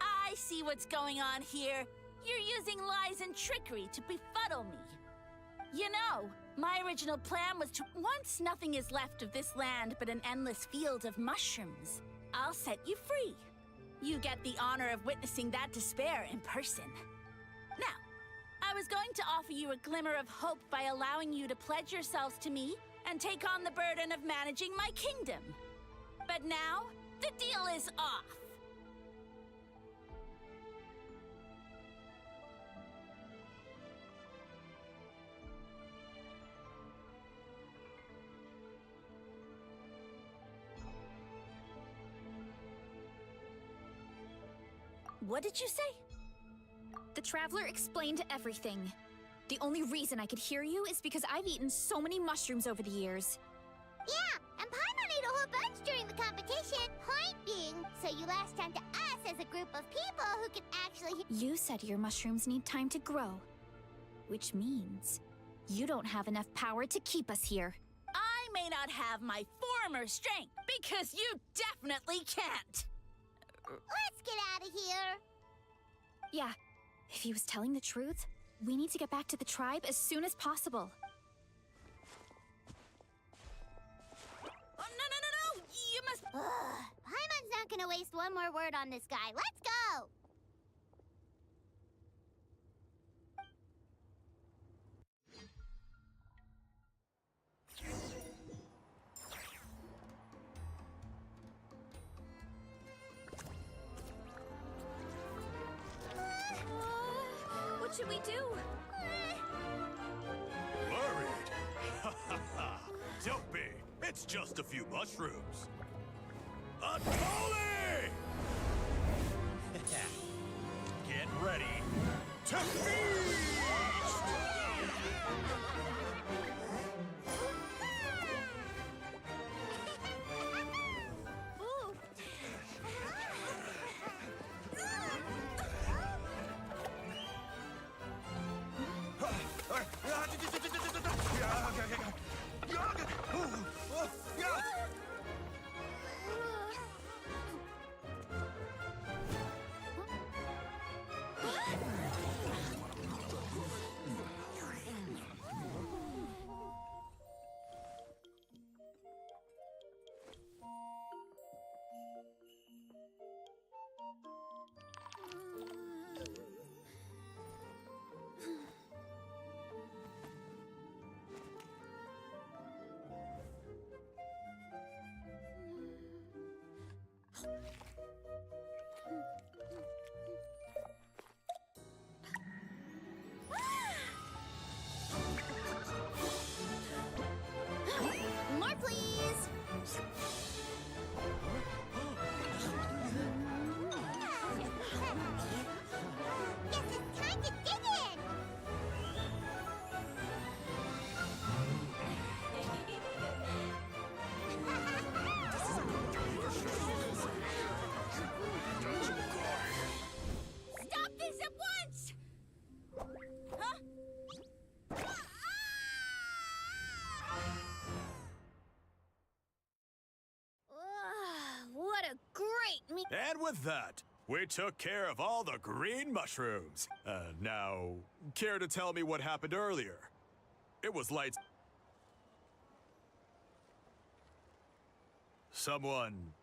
I see what's going on here. You're using lies and trickery to befuddle me. You know, my original plan was to... Once nothing is left of this land but an endless field of mushrooms, I'll set you free. You get the honor of witnessing that despair in person. Now, I was going to offer you a glimmer of hope by allowing you to pledge yourselves to me and take on the burden of managing my kingdom. But now, the deal is off. What did you say? The Traveler explained everything. The only reason I could hear you is because I've eaten so many mushrooms over the years. Yeah, and Paimon ate a whole bunch during the competition. Point being, so you latched onto us as a group of people who can actually... You said your mushrooms need time to grow, which means you don't have enough power to keep us here. I may not have my former strength, because you definitely can't. Let's get out of here. Yeah, if he was telling the truth, we need to get back to the tribe as soon as possible. Oh, no! You must... Paimon's not gonna waste one more word on this guy. Let's go! What should we do? Worried? Don't be. It's just a few mushrooms. Unholy! Get ready to feast! More, please! Guess it's time to dig in! Stop this at once! Huh? What a great meal! And with that, we took care of all the green mushrooms. Now, care to tell me what happened earlier? It was lights. Someone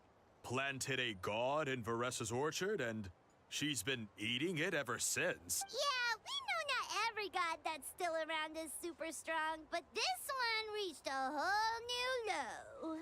planted a god in Varessa's orchard, and she's been eating it ever since. Yeah, we know not every god that's still around is super strong, but this one reached a whole new low.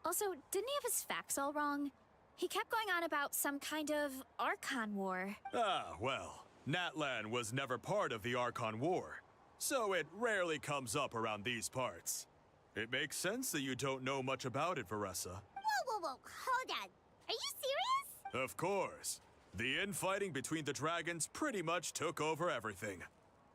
Also, didn't he have his facts all wrong? He kept going on about some kind of Archon War. Ah, well, Natlan was never part of the Archon War, so it rarely comes up around these parts. It makes sense that you don't know much about it, Varessa. Whoa, hold on. Are you serious? Of course. The infighting between the dragons pretty much took over everything.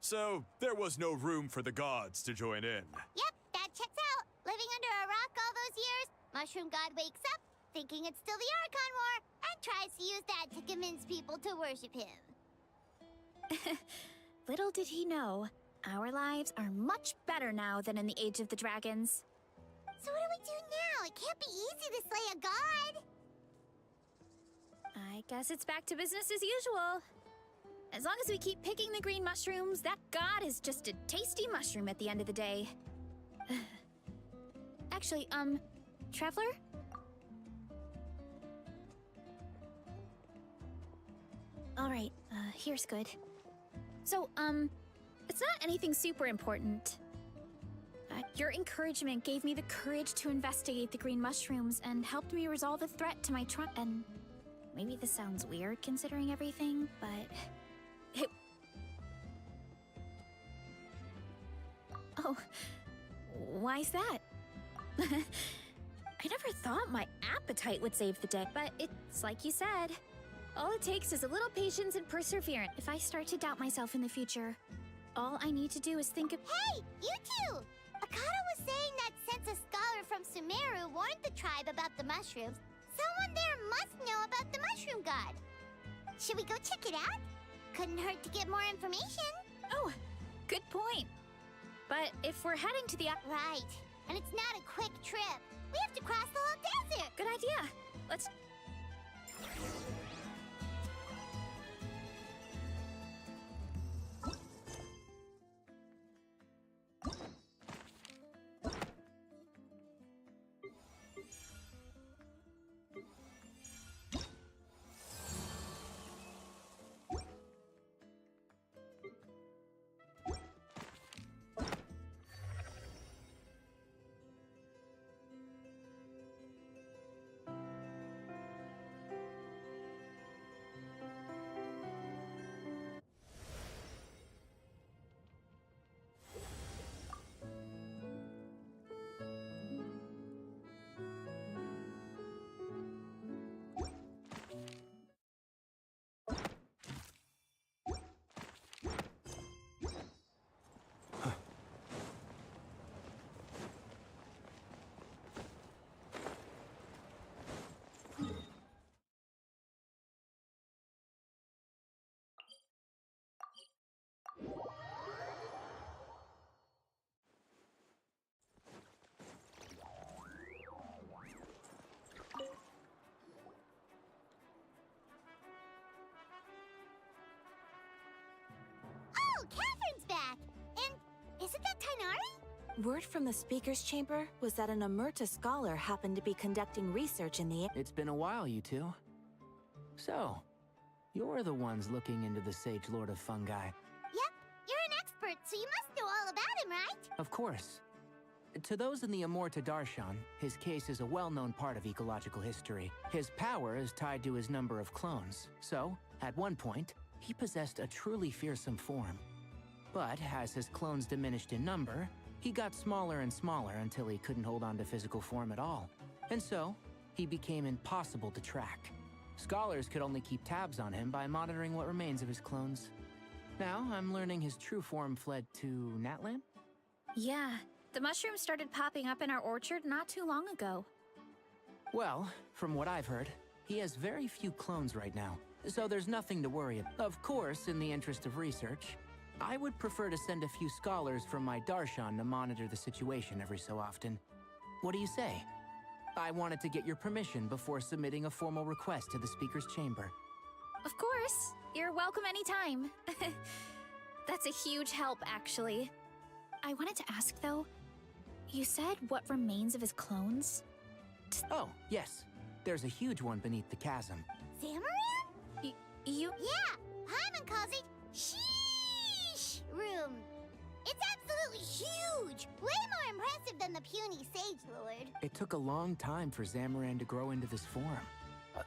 So, there was no room for the gods to join in. Yep, that checks out. Living under a rock all those years, Mushroom God wakes up, thinking it's still the Archon War, and tries to use that to convince people to worship him. Little did he know, our lives are much better now than in the Age of the Dragons. So what do we do now? It can't be easy to slay a god. I guess it's back to business as usual. As long as we keep picking the green mushrooms, that god is just a tasty mushroom at the end of the day. Actually, Traveler? Alright, here's good. So, it's not anything super important. Your encouragement gave me the courage to investigate the green mushrooms and helped me resolve a threat to my trunk. And maybe this sounds weird considering everything, but Oh, why's that? I never thought my appetite would save the day, but it's like you said. All it takes is a little patience and perseverance. If I start to doubt myself in the future, all I need to do is think of— Hey, you two! Akata was saying that since a scholar from Sumeru warned the tribe about the mushrooms, someone there must know about the mushroom god. Should we go check it out? Couldn't hurt to get more information. Oh, good point. But if we're heading to the— Right, and it's not a quick trip. We have to cross the whole desert. Good idea. Let's— Word from the Speaker's Chamber was that an Emerta scholar happened to be conducting research in the... It's been a while, you two. So, you're the ones looking into the Sage Lord of Fungi. Yep, you're an expert, so you must know all about him, right? Of course. To those in the Amorta Darshan, his case is a well-known part of ecological history. His power is tied to his number of clones, so, at one point, he possessed a truly fearsome form. But as his clones diminished in number, he got smaller and smaller until he couldn't hold on to physical form at all. And so, he became impossible to track. Scholars could only keep tabs on him by monitoring what remains of his clones. Now, I'm learning his true form fled to Natlan? Yeah, the mushrooms started popping up in our orchard not too long ago. Well, from what I've heard, he has very few clones right now, so there's nothing to worry about. Of course, in the interest of research, I would prefer to send a few scholars from my Darshan to monitor the situation every so often. What do you say? I wanted to get your permission before submitting a formal request to the Speaker's Chamber. Of course. You're welcome anytime. That's a huge help, actually. I wanted to ask, though, you said what remains of his clones? Oh, yes. There's a huge one beneath the chasm. Zamaran? You... Yeah, Hyman calls it Sheesh Room. It's absolutely huge! Way more impressive than the puny Sage Lord. It took a long time for Zamaran to grow into this form.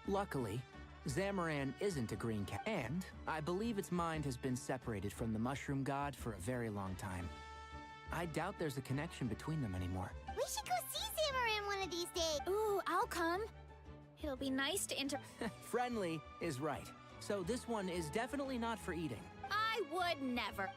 Luckily, Zamaran isn't a green cat, and I believe its mind has been separated from the Mushroom God for a very long time. I doubt there's a connection between them anymore. We should go see Zamaran one of these days. Ooh, I'll come. It'll be nice to Friendly is right. So this one is definitely not for eating. I would never.